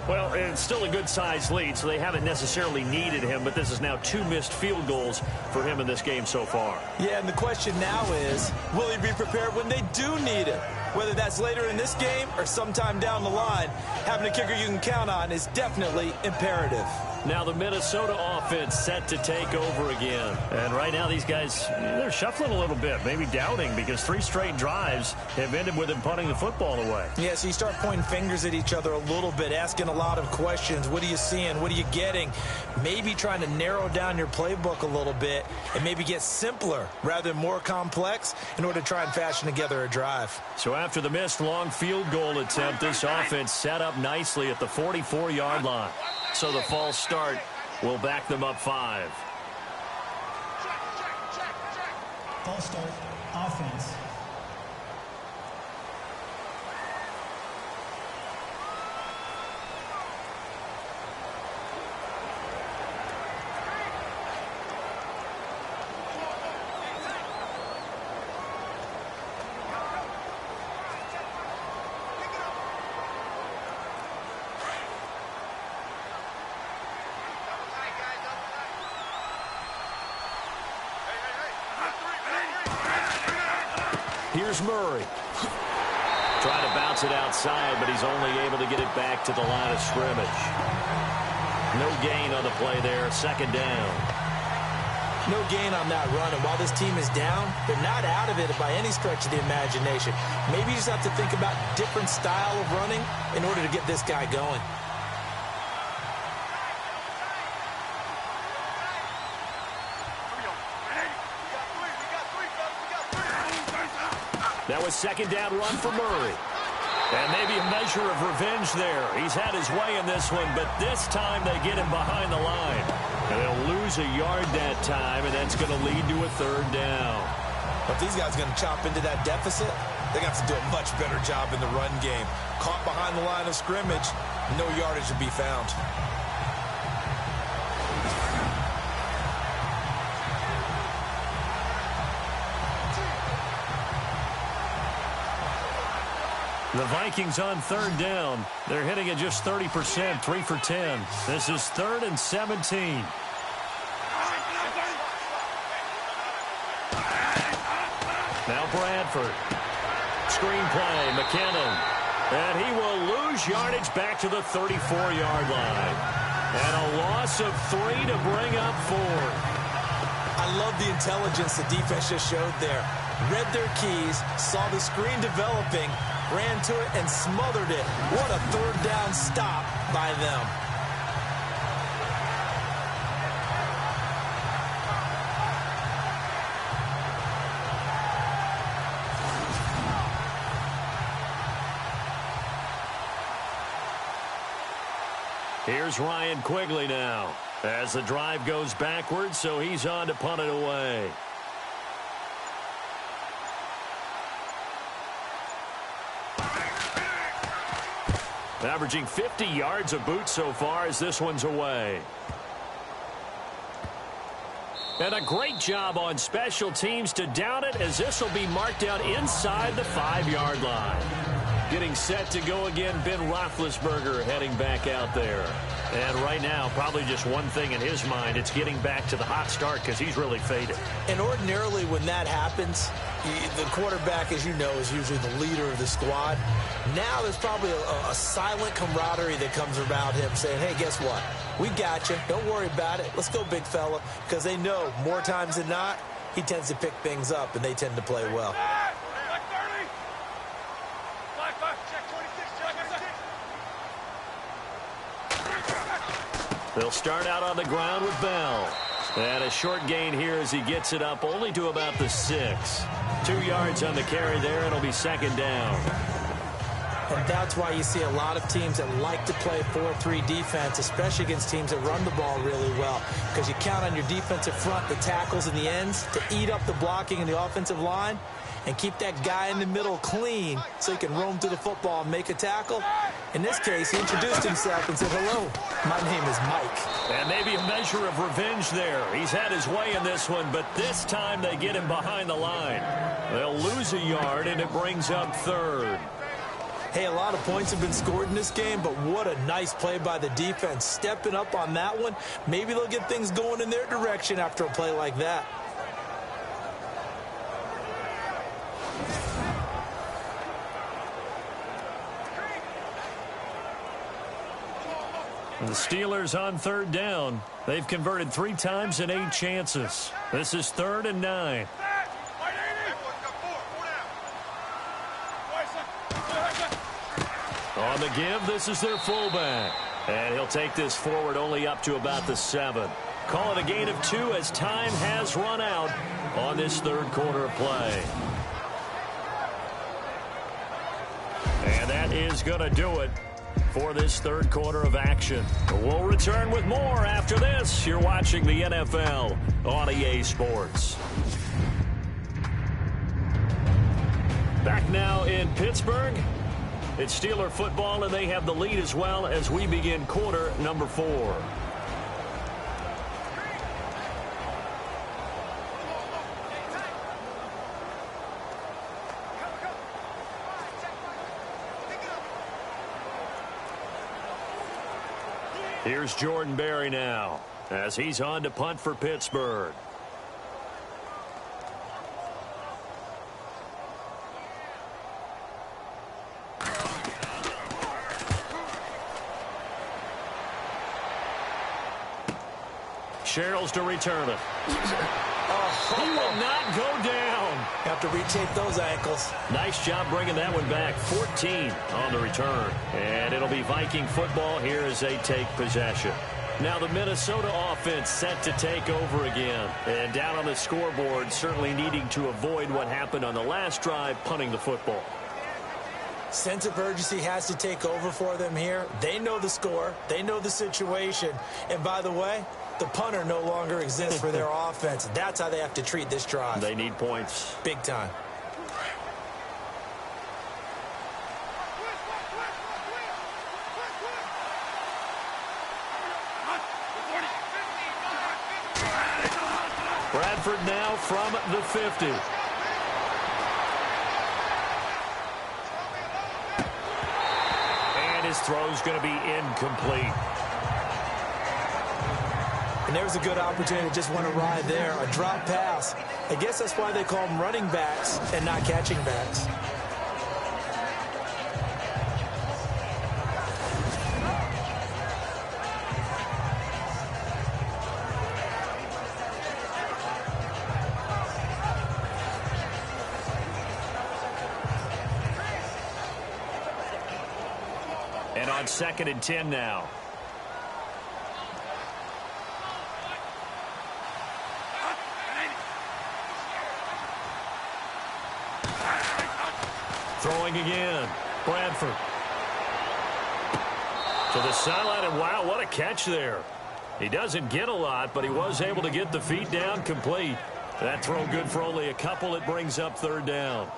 Speaker 2: Well, it's still a good-sized lead, so they haven't necessarily needed him, but this is now 2 missed field goals for him in this game so far.
Speaker 3: Yeah, and the question now is, will he be prepared when they do need him? Whether that's later in this game or sometime down the line, having a kicker you can count on is definitely imperative.
Speaker 2: Now the Minnesota offense set to take over again. And right now these guys, they're shuffling a little bit, maybe doubting, because 3 straight drives have ended with them punting the football away.
Speaker 3: Yeah, so you start pointing fingers at each other a little bit, asking a lot of questions. What are you seeing? What are you getting? Maybe trying to narrow down your playbook a little bit and maybe get simpler rather than more complex in order to try and fashion together a drive.
Speaker 2: So after the missed long field goal attempt, this offense set up nicely at the 44-yard line. So the false start will back them up 5.
Speaker 4: False start, offense.
Speaker 2: Here's Murray. Trying to bounce it outside, but he's only able to get it back to the line of scrimmage. No gain on the play there. Second down.
Speaker 3: No gain on that run, and while this team is down, they're not out of it by any stretch of the imagination. Maybe you just have to think about different style of running in order to get this guy going.
Speaker 2: That was second down run for Murray. And maybe a measure of revenge there. He's had his way in this one, but this time they get him behind the line. And they'll lose a yard that time, and that's going to lead to a third down.
Speaker 3: But if these guys are going to chop into that deficit, they're going to have to do a much better job in the run game. Caught behind the line of scrimmage, no yardage to be found.
Speaker 2: The Vikings on third down. They're hitting at just 30%, 3 for 10. This is 3rd and 17. Now Bradford. Screen play, McKinnon. And he will lose yardage back to the 34-yard line. And a loss of 3 to bring up 4.
Speaker 3: I love the intelligence the defense just showed there. Read their keys, saw the screen developing, ran to it, and smothered it. What a third down stop by them.
Speaker 2: Here's Ryan Quigley now as the drive goes backwards, so he's on to punt it away. Averaging 50 yards a boot so far as this one's away. And a great job on special teams to down it, as this will be marked out inside the 5-yard line. Getting set to go again, Ben Roethlisberger heading back out there. And right now, probably just one thing in his mind, it's getting back to the hot start because he's really faded.
Speaker 3: And ordinarily when that happens, the quarterback, as you know, is usually the leader of the squad. Now there's probably a silent camaraderie that comes around him saying, hey, guess what? We got you. Don't worry about it. Let's go, big fella. Because they know more times than not, he tends to pick things up, and they tend to play well.
Speaker 2: They'll start out on the ground with Bell. And a short gain here as he gets it up only to about the 6. 2 yards on the carry there, and it'll be 2nd down.
Speaker 3: And that's why you see a lot of teams that like to play 4-3 defense, especially against teams that run the ball really well, because you count on your defensive front, the tackles and the ends, to eat up the blocking in the offensive line and keep that guy in the middle clean so he can roam through the football and make a tackle. In this case, he introduced himself and said, hello, my name is Mike.
Speaker 2: And maybe a measure of revenge there. He's had his way in this one, but this time they get him behind the line. They'll lose a yard, and it brings up 3rd.
Speaker 3: Hey, a lot of points have been scored in this game, but what a nice play by the defense. Stepping up on that one, maybe they'll get things going in their direction after a play like that.
Speaker 2: The Steelers on 3rd down. They've converted 3 times in 8 chances. This is 3rd and 9. On the give, this is their fullback. And he'll take this forward only up to about the 7. Call it a gain of 2 as time has run out on this 3rd quarter of play. And that is going to do it for this 3rd quarter of action. We'll return with more after this. You're watching the NFL on EA Sports. Back now in Pittsburgh. It's Steeler football, and they have the lead as well as we begin quarter number 4. Here's Jordan Berry now as he's on to punt for Pittsburgh. Sherrills to return it. He will not go down.
Speaker 3: Have to retake those ankles.
Speaker 2: Nice job bringing that one back. 14 on the return. And it'll be Viking football here as they take possession. Now the Minnesota offense set to take over again. And down on the scoreboard, certainly needing to avoid what happened on the last drive, punting the football.
Speaker 3: Sense of urgency has to take over for them here. They know the score. They know the situation. And by the way, the punter no longer exists for their offense. That's how they have to treat this drive.
Speaker 2: They need points.
Speaker 3: Big time.
Speaker 2: Bradford now from the 50. his throw's going to be incomplete.
Speaker 3: And there's a good opportunity to just want to ride there. A drop pass. I guess that's why they call them running backs and not catching backs.
Speaker 2: And on 2nd and 10 now. Throwing again. Bradford. To the sideline, and wow, what a catch there. He doesn't get a lot, but he was able to get the feet down complete. That throw good for only a couple. It brings up 3rd down.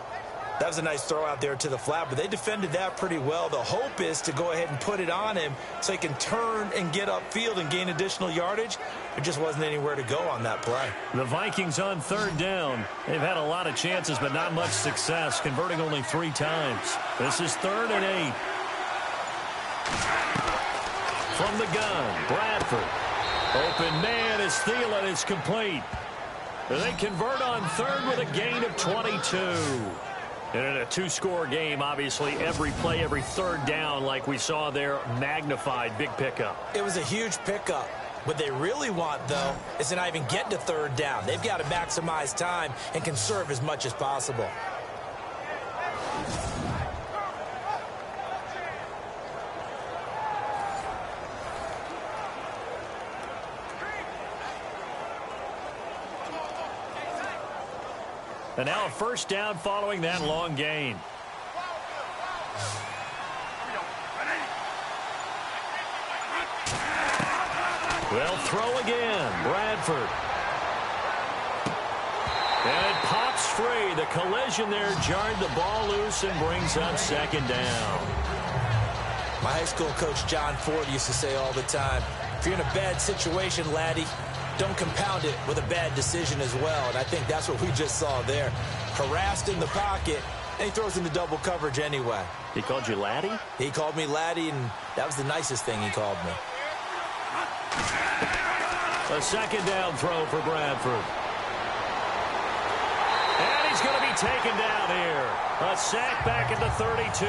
Speaker 3: That was a nice throw out there to the flat, but they defended that pretty well. The hope is to go ahead and put it on him so he can turn and get upfield and gain additional yardage. There just wasn't anywhere to go on that play.
Speaker 2: The Vikings on 3rd down. They've had a lot of chances, but not much success, converting only 3 times. This is 3rd and 8. From the gun, Bradford. Open man is Thielen. It's complete. They convert on 3rd with a gain of 22. And in a 2-score game, obviously, every play, every 3rd down, like we saw there, magnified. Big pickup.
Speaker 3: It was a huge pickup. What they really want, though, is to not even get to 3rd down. They've got to maximize time and conserve as much as possible.
Speaker 2: And now a 1st down following that long gain. Well, throw again. Bradford. And it pops free. The collision there jarred the ball loose and brings up 2nd down.
Speaker 3: My high school coach, John Ford, used to say all the time, if you're in a bad situation, laddie, don't compound it with a bad decision as well. And I think that's what we just saw there. Harassed in the pocket, and he throws into double coverage anyway.
Speaker 2: He called you laddie?
Speaker 3: He called me laddie, and that was the nicest thing he called me.
Speaker 2: A 2nd down throw for Bradford. And he's going to be taken down here. A sack back at the 32.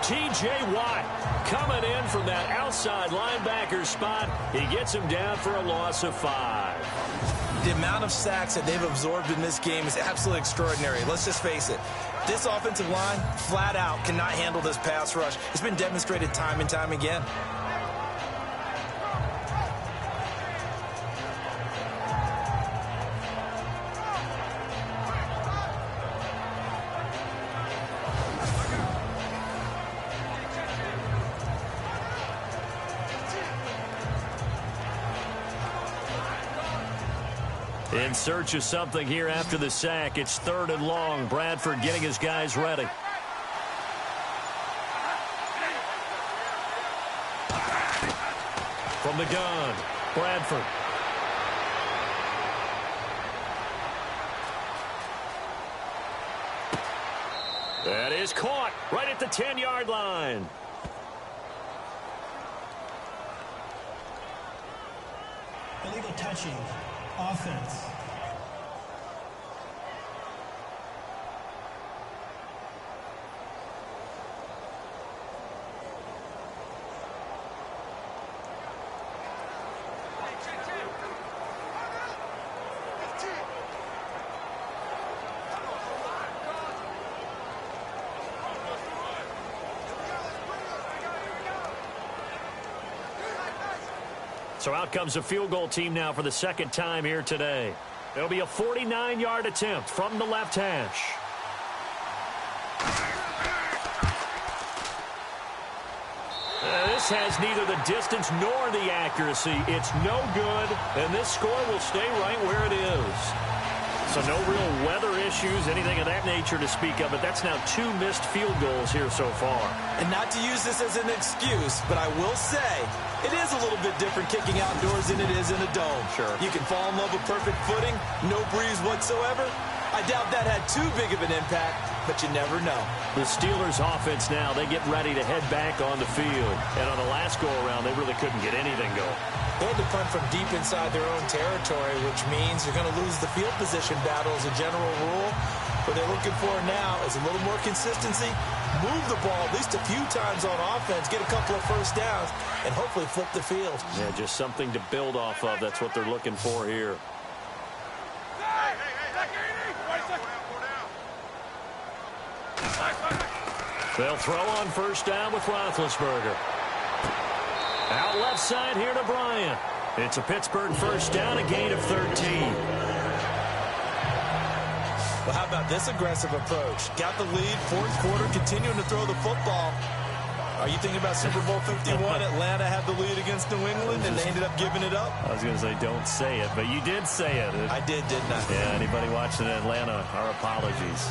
Speaker 2: T.J. Watt coming in from that outside linebacker spot. He gets him down for a loss of 5.
Speaker 3: The amount of sacks that they've absorbed in this game is absolutely extraordinary. Let's just face it. This offensive line, flat out, cannot handle this pass rush. It's been demonstrated time and time again.
Speaker 2: In search of something here after the sack. It's 3rd and long. Bradford getting his guys ready. From the gun, Bradford. That is caught right at the 10-yard line.
Speaker 4: Illegal touching. Offense.
Speaker 2: So out comes a field goal team now for the 2nd time here today. It'll be a 49-yard attempt from the left hash. This has neither the distance nor the accuracy. It's no good, and this score will stay right where it is. So no real weather issues, anything of that nature to speak of, but that's now 2 missed field goals here so far. And not to use this as an excuse, but I will say it is a little bit different kicking outdoors than it is in a dome. Sure. You can fall in love with perfect footing, no breeze whatsoever. I doubt that had too big of an impact,
Speaker 3: but you never know.
Speaker 2: The Steelers' offense now, they get ready to head back on the field. And on the last go-around, they really couldn't get anything going.
Speaker 3: They had to punt from deep inside their own territory, which means you're going to lose the field position battle as a general rule. What they're looking for now is a little more consistency, move the ball at least a few times on offense, get a couple of first downs, and hopefully flip the field.
Speaker 2: Yeah, just something to build off of. That's what they're looking for here. They'll throw on first down with Roethlisberger. Out left side here to Bryant. It's a Pittsburgh first down, a gain of 13.
Speaker 3: Well, how about this aggressive approach? Got the lead, fourth quarter, continuing to throw the football. Are you thinking about Super Bowl 51? Atlanta had the lead against New England, and they ended up giving it up?
Speaker 2: I was going to say, don't say it, but you did say it.
Speaker 3: I did, didn't I?
Speaker 2: Yeah, anybody watching Atlanta, our apologies.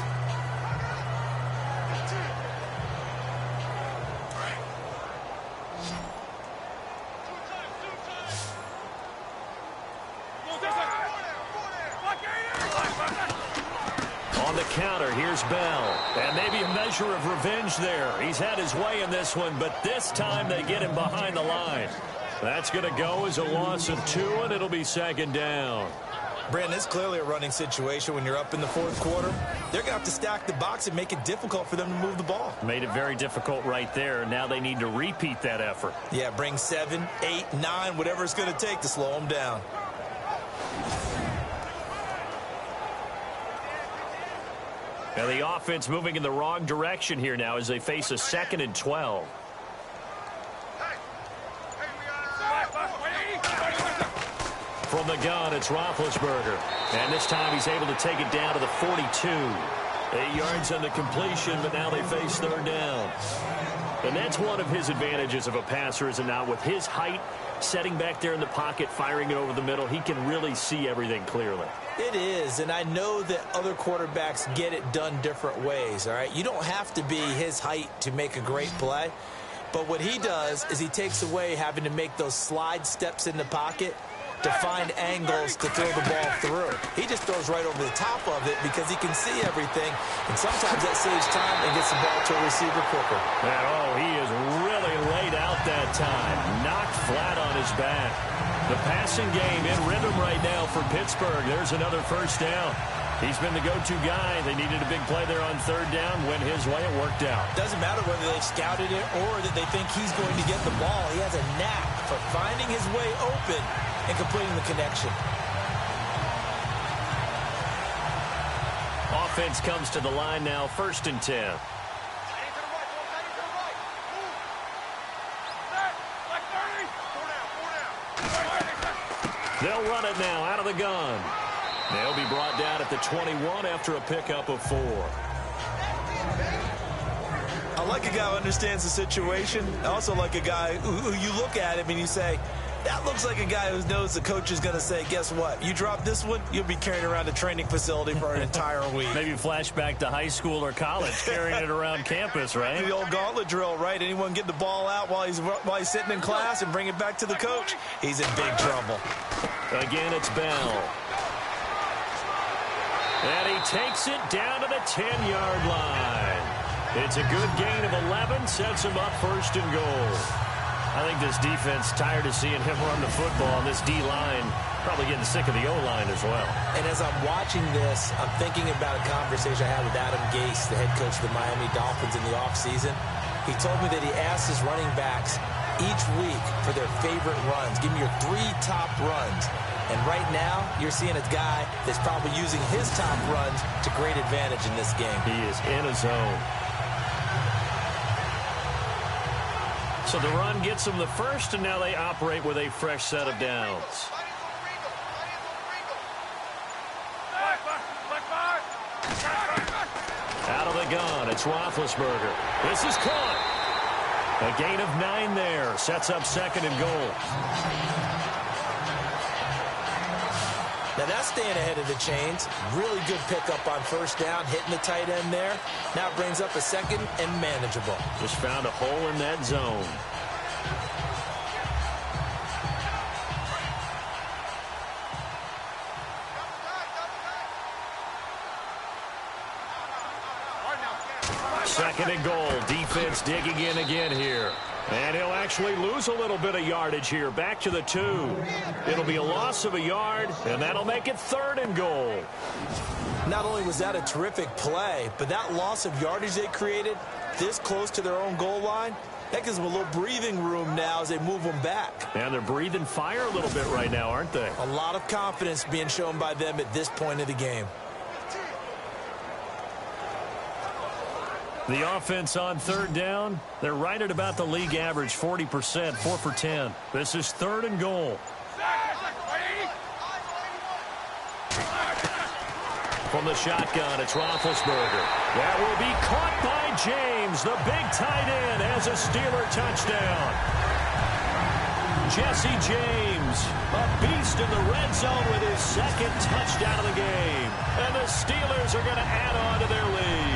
Speaker 2: On the counter, here's Bell. And maybe a measure of revenge there. He's had his way in this one, but this time they get him behind the line. That's going to go as a loss of 2, and it'll be second down.
Speaker 3: Brandon, it's clearly a running situation when you're up in the fourth quarter. They're going to have to stack the box and make it difficult for them to move the ball.
Speaker 2: Made it very difficult right there. Now they need to repeat that effort.
Speaker 3: Yeah, bring 7, 8, 9, whatever it's going to take to slow them down.
Speaker 2: Now the offense moving in the wrong direction here now as they face a 2nd and 12. From the gun, it's Roethlisberger. And this time he's able to take it down to the 42. 8 yards on the completion, but now they face third down. And that's one of his advantages of a passer, is it not? With his height, setting back there in the pocket, firing it over the middle, he can really see everything clearly.
Speaker 3: It is, and I know that other quarterbacks get it done different ways, all right? You don't have to be his height to make a great play, but what he does is he takes away having to make those slide steps in the pocket to find angles to throw the ball through. He just throws right over the top of it because he can see everything, and sometimes that saves time and gets the ball to a receiver quicker.
Speaker 2: And, he is really laid out that time. Knocked flat on his back. The passing game in rhythm right now for Pittsburgh. There's another first down. He's been the go-to guy. They needed a big play there on third down. Went his way. It worked out.
Speaker 3: Doesn't matter whether they've scouted it or that they think he's going to get the ball. He has a knack for finding his way open and completing the connection.
Speaker 2: Offense comes to the line now, 1st and 10. They'll run it now out of the gun. They'll be brought down at the 21 after a pickup of 4.
Speaker 3: I like a guy who understands the situation. I also like a guy who you look at him and you say, that looks like a guy who knows the coach is going to say, guess what? You drop this one, you'll be carrying around a training facility for an entire week.
Speaker 2: Maybe flashback to high school or college, carrying it around campus, right?
Speaker 3: The old gauntlet drill, right? Anyone get the ball out while he's sitting in class and bring it back to the coach? He's in big trouble.
Speaker 2: Again, it's Bell. And he takes it down to the 10-yard line. It's a good gain of 11, sets him up 1st and goal. I think this defense tired of seeing him run the football, and this D-line probably getting sick of the O-line as well. And
Speaker 3: as I'm watching this, I'm thinking about a conversation I had with Adam Gase, the head coach of the Miami Dolphins in the offseason. He told me that he asked his running backs each week for their favorite runs. Give me your 3 top runs. And right now, you're seeing a guy that's probably using his top runs to great advantage in this game.
Speaker 2: He is in a zone. So the run gets them the first, and now they operate with a fresh set of downs. Out of the gun, it's Roethlisberger. This is caught. A gain of 9 there. Sets up 2nd and goal.
Speaker 3: Now that's staying ahead of the chains. Really good pickup on first down, hitting the tight end there. Now it brings up a 2nd and manageable.
Speaker 2: Just found a hole in that zone. Second and goal. Defense digging in again here. And he'll actually lose a little bit of yardage here. Back to the 2. It'll be a loss of a yard, and that'll make it third and goal.
Speaker 3: Not only was that a terrific play, but that loss of yardage they created this close to their own goal line, that gives them a little breathing room now as they move them back.
Speaker 2: And they're breathing fire a little bit right now, aren't they?
Speaker 3: A lot of confidence being shown by them at this point of the game.
Speaker 2: The offense on third down, they're right at about the league average, 40%, 4 for 10. This is third and goal. From the shotgun, it's Roethlisberger. That will be caught by James. The big tight end has a Steeler touchdown. Jesse James, a beast in the red zone with his second touchdown of the game. And the Steelers are going to add on to their lead.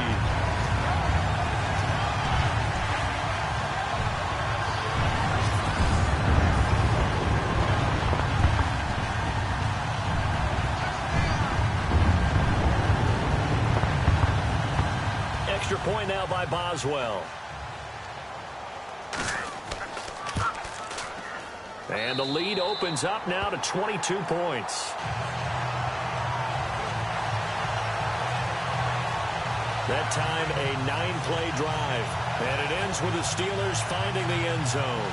Speaker 2: Extra point now by Boswell. And the lead opens up now to 22 points. That time a 9-play drive. And it ends with the Steelers finding the end zone.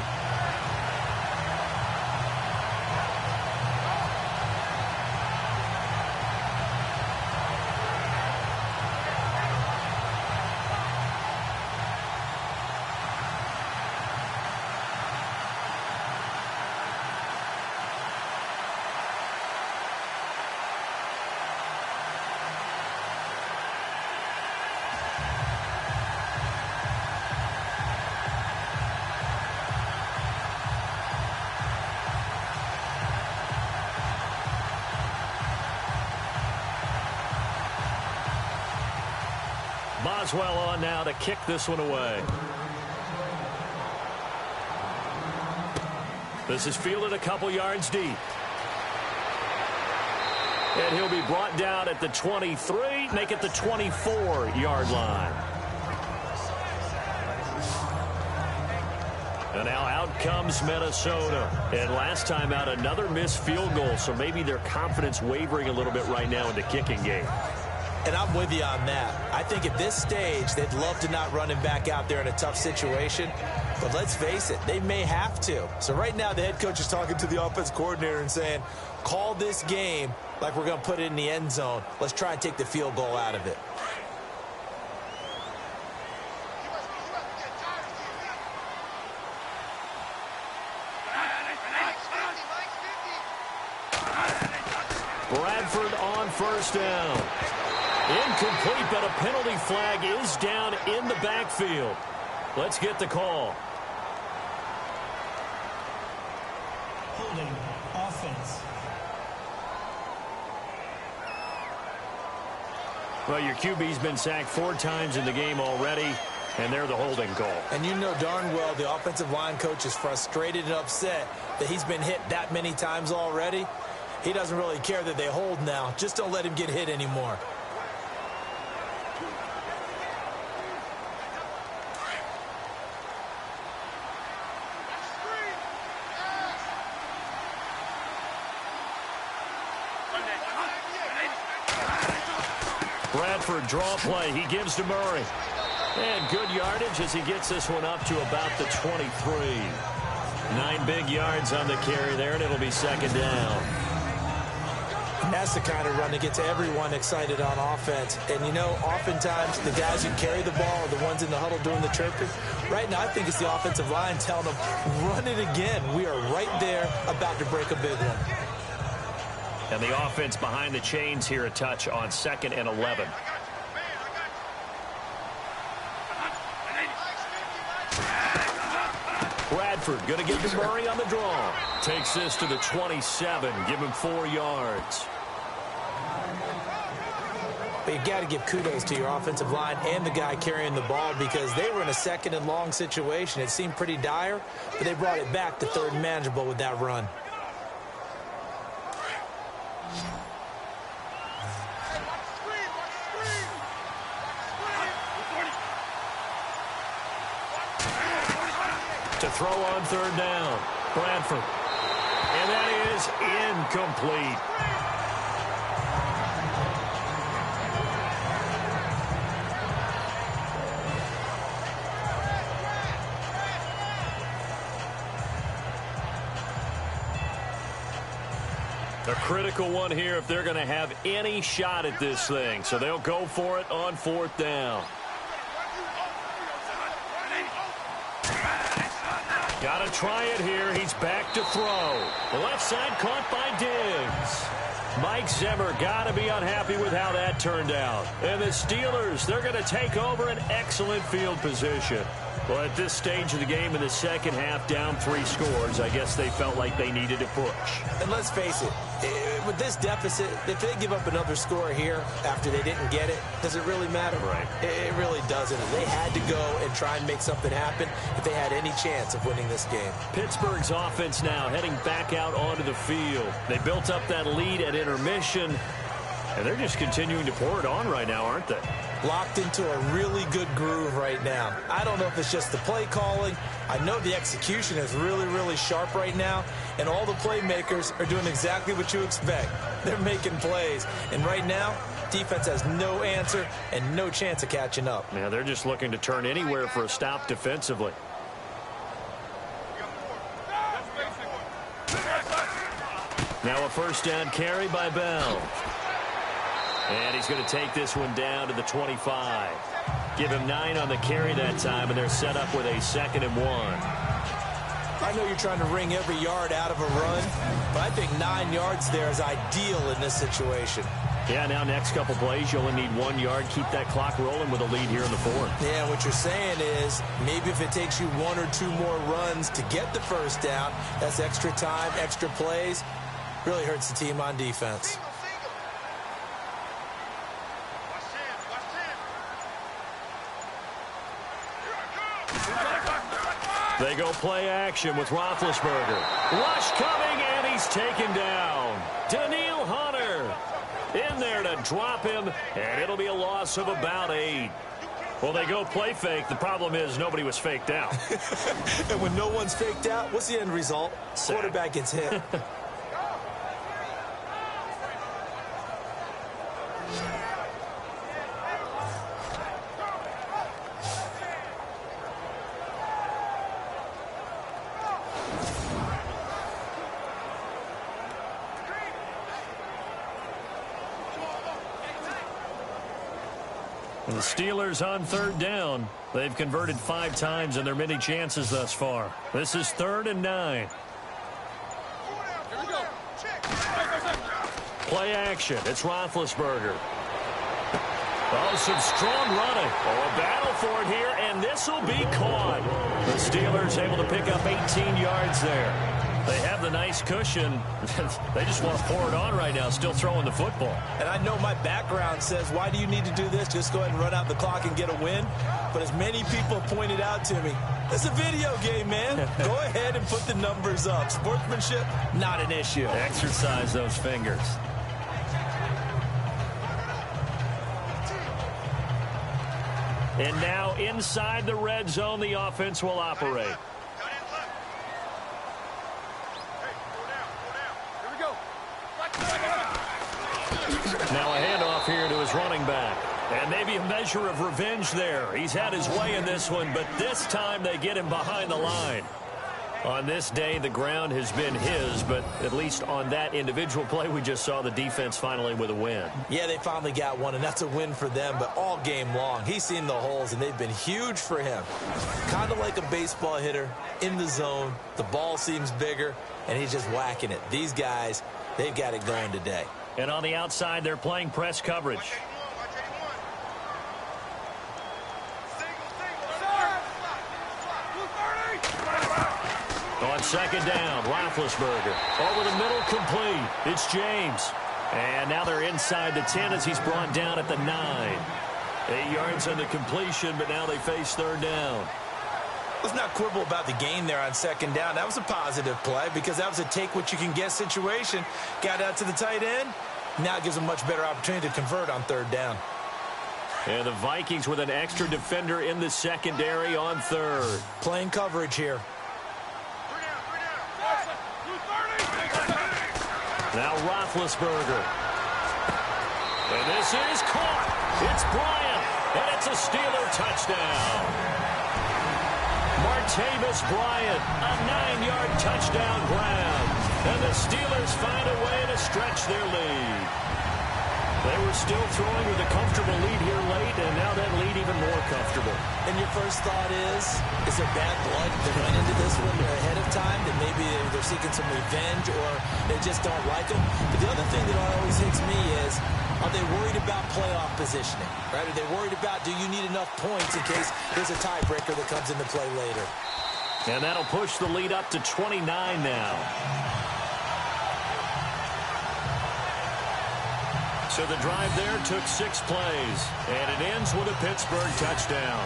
Speaker 2: Boswell on now to kick this one away. This is fielded a couple yards deep. And he'll be brought down at the 23, make it the 24-yard line. And now out comes Minnesota. And last time out, another missed field goal, so maybe their confidence wavering a little bit right now in the kicking game.
Speaker 3: And I'm with you on that. I think at this stage, they'd love to not run him back out there in a tough situation. But let's face it, they may have to. So right now, the head coach is talking to the offense coordinator and saying, call this game like we're going to put it in the end zone. Let's try and take the field goal out of it.
Speaker 2: Bradford on first down. Incomplete, but a penalty flag is down in the backfield. Let's get the call.
Speaker 4: Holding offense.
Speaker 2: Well, your QB's been sacked 4 times in the game already, and they're the holding call.
Speaker 3: And you know darn well the offensive line coach is frustrated and upset that he's been hit that many times already. He doesn't really care that they hold now. Just don't let him get hit anymore.
Speaker 2: Bradford draw play. He gives to Murray. And good yardage as he gets this one up to about the 23. 9 big yards on the carry there, and it'll be second down.
Speaker 3: And that's the kind of run that gets everyone excited on offense. And, you know, oftentimes the guys who carry the ball are the ones in the huddle doing the chirping. Right now, I think it's the offensive line telling them, run it again. We are right there about to break a big one.
Speaker 2: And the offense behind the chains here, a touch on 2nd and 11. Bradford going to get to Murray on the draw. Takes this to the 27. Give him 4 yards.
Speaker 3: But you got to give kudos to your offensive line and the guy carrying the ball because they were in a 2nd and long situation. It seemed pretty dire, but they brought it back to 3rd and manageable with that run.
Speaker 2: to throw on third down. Bradford. And that is incomplete. A critical one here if they're going to have any shot at this thing. So they'll go for it on fourth down. Got to try it here. He's back to throw. The left side caught by Diggs. Mike Zimmer got to be unhappy with how that turned out. And the Steelers, they're going to take over an excellent field position. Well, at this stage of the game in the second half, down 3 scores, I guess they felt like they needed to push.
Speaker 3: And let's face it, with this deficit, if they give up another score here after they didn't get it, does it really matter?
Speaker 2: Right.
Speaker 3: It really doesn't. They had to go and try and make something happen if they had any chance of winning this game.
Speaker 2: Pittsburgh's offense now heading back out onto the field. They built up that lead at intermission, and they're just continuing to pour it on right now, aren't they?
Speaker 3: Locked into a really good groove right now. I don't know if it's just the play calling. I know the execution is really, really sharp right now, and all the playmakers are doing exactly what you expect. They're making plays, and right now, defense has no answer and no chance of catching up.
Speaker 2: Yeah, they're just looking to turn anywhere for a stop defensively. Now a first down carry by Bell. And he's going to take this one down to the 25. Give him 9 on the carry that time, and they're set up with a 2nd and 1.
Speaker 3: I know you're trying to wring every yard out of a run, but I think 9 yards there is ideal in this situation.
Speaker 2: Yeah, now next couple plays, you only need 1 yard. Keep that clock rolling with a lead here in the 4th.
Speaker 3: Yeah, what you're saying is maybe if it takes you 1 or 2 more runs to get the first down, that's extra time, extra plays. Really hurts the team on defense.
Speaker 2: They go play action with Roethlisberger. Rush coming, and he's taken down. Daniil Hunter in there to drop him, and it'll be a loss of about 8. Well, they go play fake. The problem is nobody was faked out.
Speaker 3: And when no one's faked out, what's the end result? Quarterback gets hit.
Speaker 2: The Steelers on third down. They've converted 5 times in their many chances thus far. This is 3rd and 9. Play action. It's Roethlisberger. Oh, some strong running. Oh, a battle for it here, and this will be caught. The Steelers able to pick up 18 yards there. They have the nice cushion. They just want to pour it on right now, still throwing the football.
Speaker 3: And I know my background says, why do you need to do this? Just go ahead and run out the clock and get a win. But as many people pointed out to me, it's a video game, man. Go ahead and put the numbers up. Sportsmanship, not an issue.
Speaker 2: Exercise those fingers. And now inside the red zone, the offense will operate. Now a handoff here to his running back. And maybe a measure of revenge there. He's had his way in this one, but this time they get him behind the line. On this day, the ground has been his, but at least on that individual play, we just saw the defense finally with a win.
Speaker 3: Yeah, they finally got one, and that's a win for them, but all game long, he's seen the holes, and they've been huge for him. Kind of like a baseball hitter in the zone. The ball seems bigger, and he's just whacking it. These guys, they've got it going today.
Speaker 2: And on the outside, they're playing press coverage. On second down, Roethlisberger. Over the middle, complete. It's James. And now they're inside the 10 as he's brought down at the 9. 8 yards on the completion, but now they face third down.
Speaker 3: Let's not quibble about the gain there on second down. That was a positive play because that was a take-what-you-can-get situation. Got out to the tight end. Now it gives them a much better opportunity to convert on third down.
Speaker 2: And the Vikings with an extra defender in the secondary on third.
Speaker 3: Playing coverage here.
Speaker 2: Roethlisberger. And this is caught. It's Bryant, and it's a Steeler touchdown. Martavis Bryant, a 9-yard touchdown grab. And the Steelers find a way to stretch their lead. They were still throwing with a comfortable lead here late, and now that lead even more comfortable.
Speaker 3: And your first thought is there bad blood that went into this one ahead of time, that maybe they're seeking some revenge or they just don't like them? But the other thing that always hits me is, are they worried about playoff positioning? Right? Are they worried about, do you need enough points in case there's a tiebreaker that comes into play later?
Speaker 2: And that'll push the lead up to 29 now. So the drive there took 6 plays, and it ends with a Pittsburgh touchdown.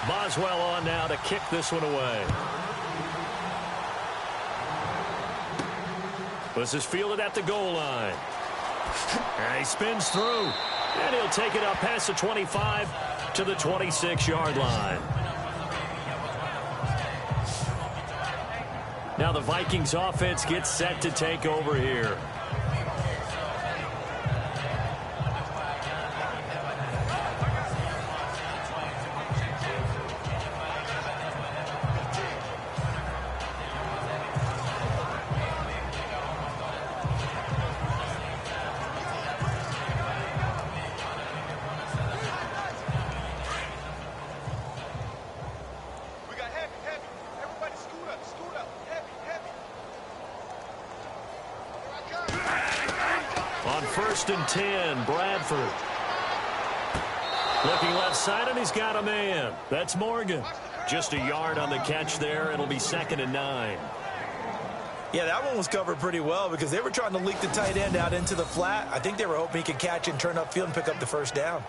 Speaker 2: Boswell on now to kick this one away. This is fielded at the goal line. And he spins through. And he'll take it up past the 25 to the 26-yard line. Now the Vikings offense gets set to take over here. On 1st and 10, Bradford. Looking left side, and he's got a man. That's Morgan. Just a yard on the catch there. It'll be 2nd and 9.
Speaker 3: Yeah, that one was covered pretty well because they were trying to leak the tight end out into the flat. I think they were hoping he could catch and turn upfield and pick up the first down.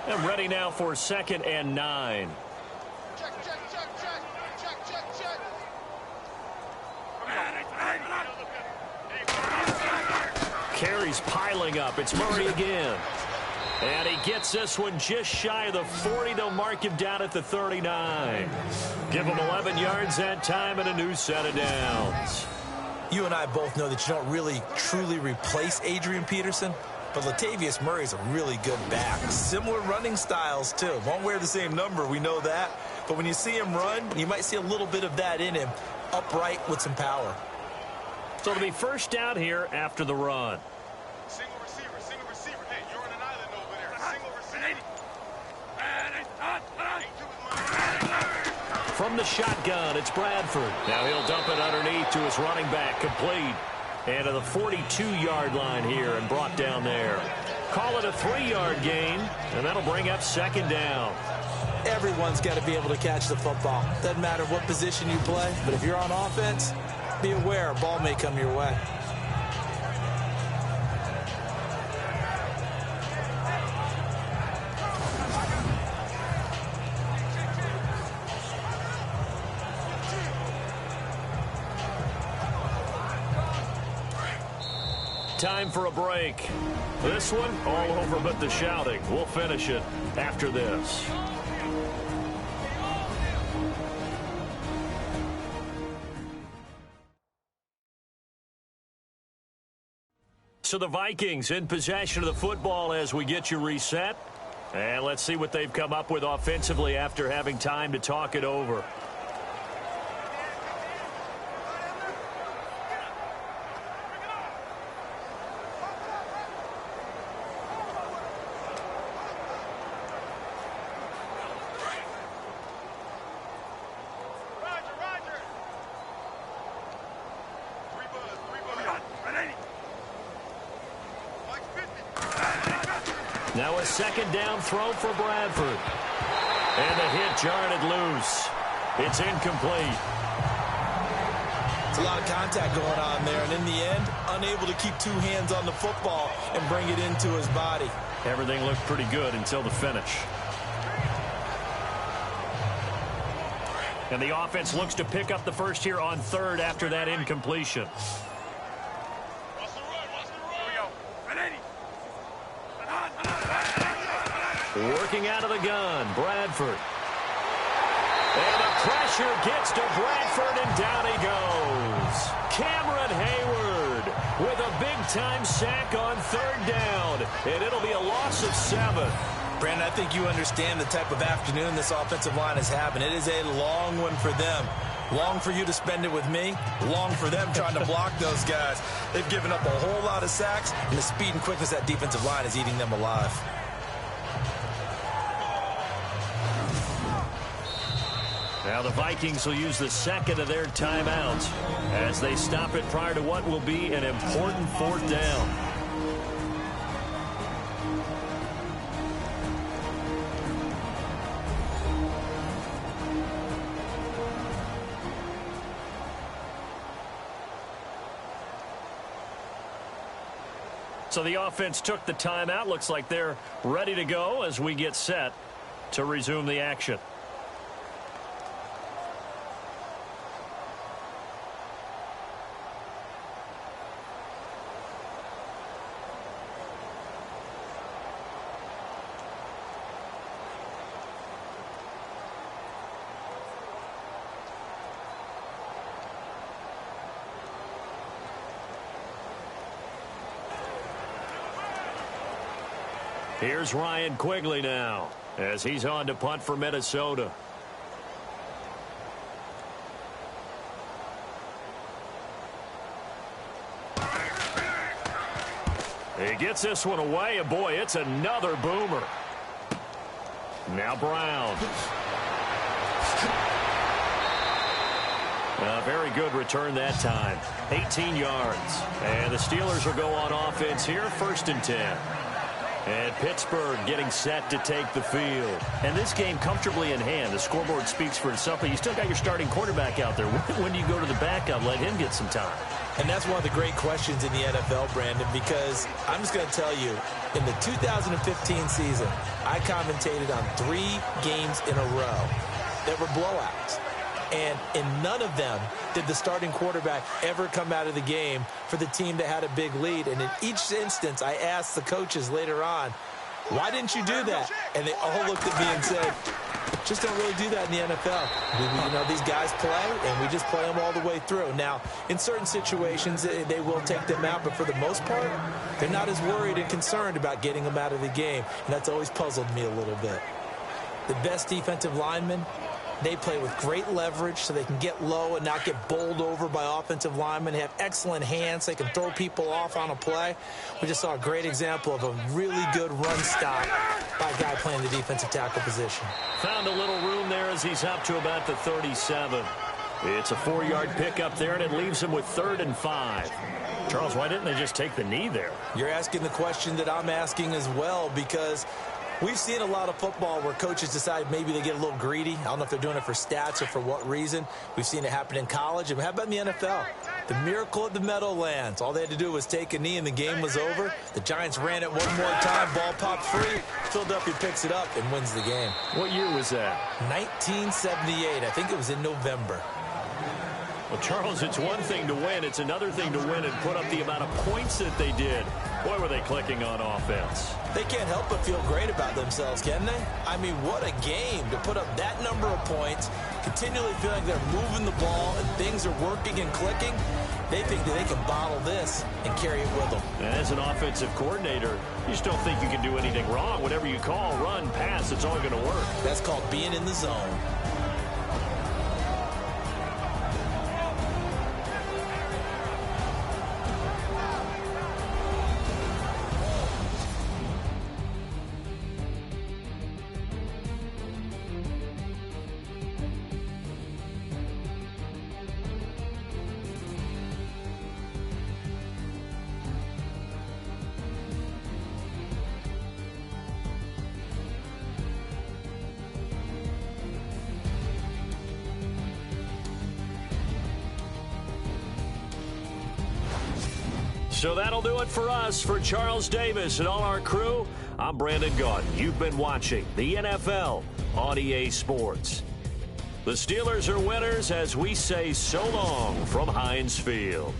Speaker 2: And ready now for 2nd and 9. Carries piling up. It's Murray again. And he gets this one just shy of the 40. They'll mark him down at the 39. Give him 11 yards that time and a new set of downs.
Speaker 3: You and I both know that you don't really truly replace Adrian Peterson. But Latavius Murray's a really good back. Similar running styles, too. Won't wear the same number, we know that. But when you see him run, you might see a little bit of that in him. Upright with some power.
Speaker 2: So it'll be first down here after the run.
Speaker 6: Single receiver. Hey, you're on an island over there. Single receiver.
Speaker 2: From the shotgun, it's Bradford. Now he'll dump it underneath to his running back, complete. And to the 42-yard line here and brought down there. Call it a 3-yard gain, and that'll bring up 2nd down.
Speaker 3: Everyone's got to be able to catch the football. Doesn't matter what position you play, but if you're on offense, be aware a ball may come your way.
Speaker 2: Time for a break. This one all over but the shouting. We'll finish it after this. So the Vikings in possession of the football as we get you reset. And let's see what they've come up with offensively after having time to talk it over. Now a second down throw for Bradford. And the hit jarred it loose. It's incomplete.
Speaker 3: It's a lot of contact going on there, and in the end, unable to keep two hands on the football and bring it into his body.
Speaker 2: Everything looked pretty good until the finish. And the offense looks to pick up the first here on third after that incompletion. Working out of the gun, Bradford. And the pressure gets to Bradford, and down he goes. Cameron Hayward with a big-time sack on third down, and it'll be a loss of 7.
Speaker 3: Brandon, I think you understand the type of afternoon this offensive line is having. It is a long one for them. Long for you to spend it with me. Long for them trying to block those guys. They've given up a whole lot of sacks, and the speed and quickness of that defensive line is eating them alive.
Speaker 2: Now the Vikings will use the second of their timeouts as they stop it prior to what will be an important fourth down. So the offense took the timeout. Looks like they're ready to go as we get set to resume the action. Here's Ryan Quigley now as he's on to punt for Minnesota. He gets this one away, and boy, it's another boomer. Now Brown. A very good return that time. 18 yards. And the Steelers will go on offense here, 1st and 10. And Pittsburgh getting set to take the field. And this game comfortably in hand. The scoreboard speaks for itself, but you still got your starting quarterback out there. When do you go to the backup, let him get some time?
Speaker 3: And that's one of the great questions in the NFL, Brandon, because I'm just going to tell you, in the 2015 season, I commentated on 3 games in a row that were blowouts. And in none of them did the starting quarterback ever come out of the game for the team that had a big lead. And in each instance, I asked the coaches later on, why didn't you do that? And they all looked at me and said, just don't really do that in the NFL. You know, these guys play, and we just play them all the way through. Now, in certain situations, they will take them out, but for the most part, they're not as worried and concerned about getting them out of the game. And that's always puzzled me a little bit. The best defensive linemen, they play with great leverage so they can get low and not get bowled over by offensive linemen. They have excellent hands. They can throw people off on a play. We just saw a great example of a really good run stop by a guy playing the defensive tackle position.
Speaker 2: Found a little room there as he's up to about the 37. It's a 4-yard pickup there, and it leaves him with 3rd and 5. Charles, why didn't they just take the knee there?
Speaker 3: You're asking the question that I'm asking as well, because we've seen a lot of football where coaches decide maybe they get a little greedy. I don't know if they're doing it for stats or for what reason. We've seen it happen in college. And how about in the NFL? The miracle of the Meadowlands. All they had to do was take a knee and the game was over. The Giants ran it one more time. Ball popped free. Philadelphia picks it up and wins the game.
Speaker 2: What year was that?
Speaker 3: 1978. I think it was in November.
Speaker 2: Well, Charles, it's one thing to win. It's another thing to win and put up the amount of points that they did. Boy, were they clicking on offense.
Speaker 3: They can't help but feel great about themselves, can they? I mean, what a game to put up that number of points, continually feeling they're moving the ball and things are working and clicking. They think that they can bottle this and carry it with them.
Speaker 2: As an offensive coordinator, you just don't think you can do anything wrong. Whatever you call, run, pass, it's all going to work.
Speaker 3: That's called being in the zone.
Speaker 2: So that'll do it for us. For Charles Davis and all our crew, I'm Brandon Gaudin. You've been watching the NFL on EA Sports. The Steelers are winners as we say so long from Heinz Field.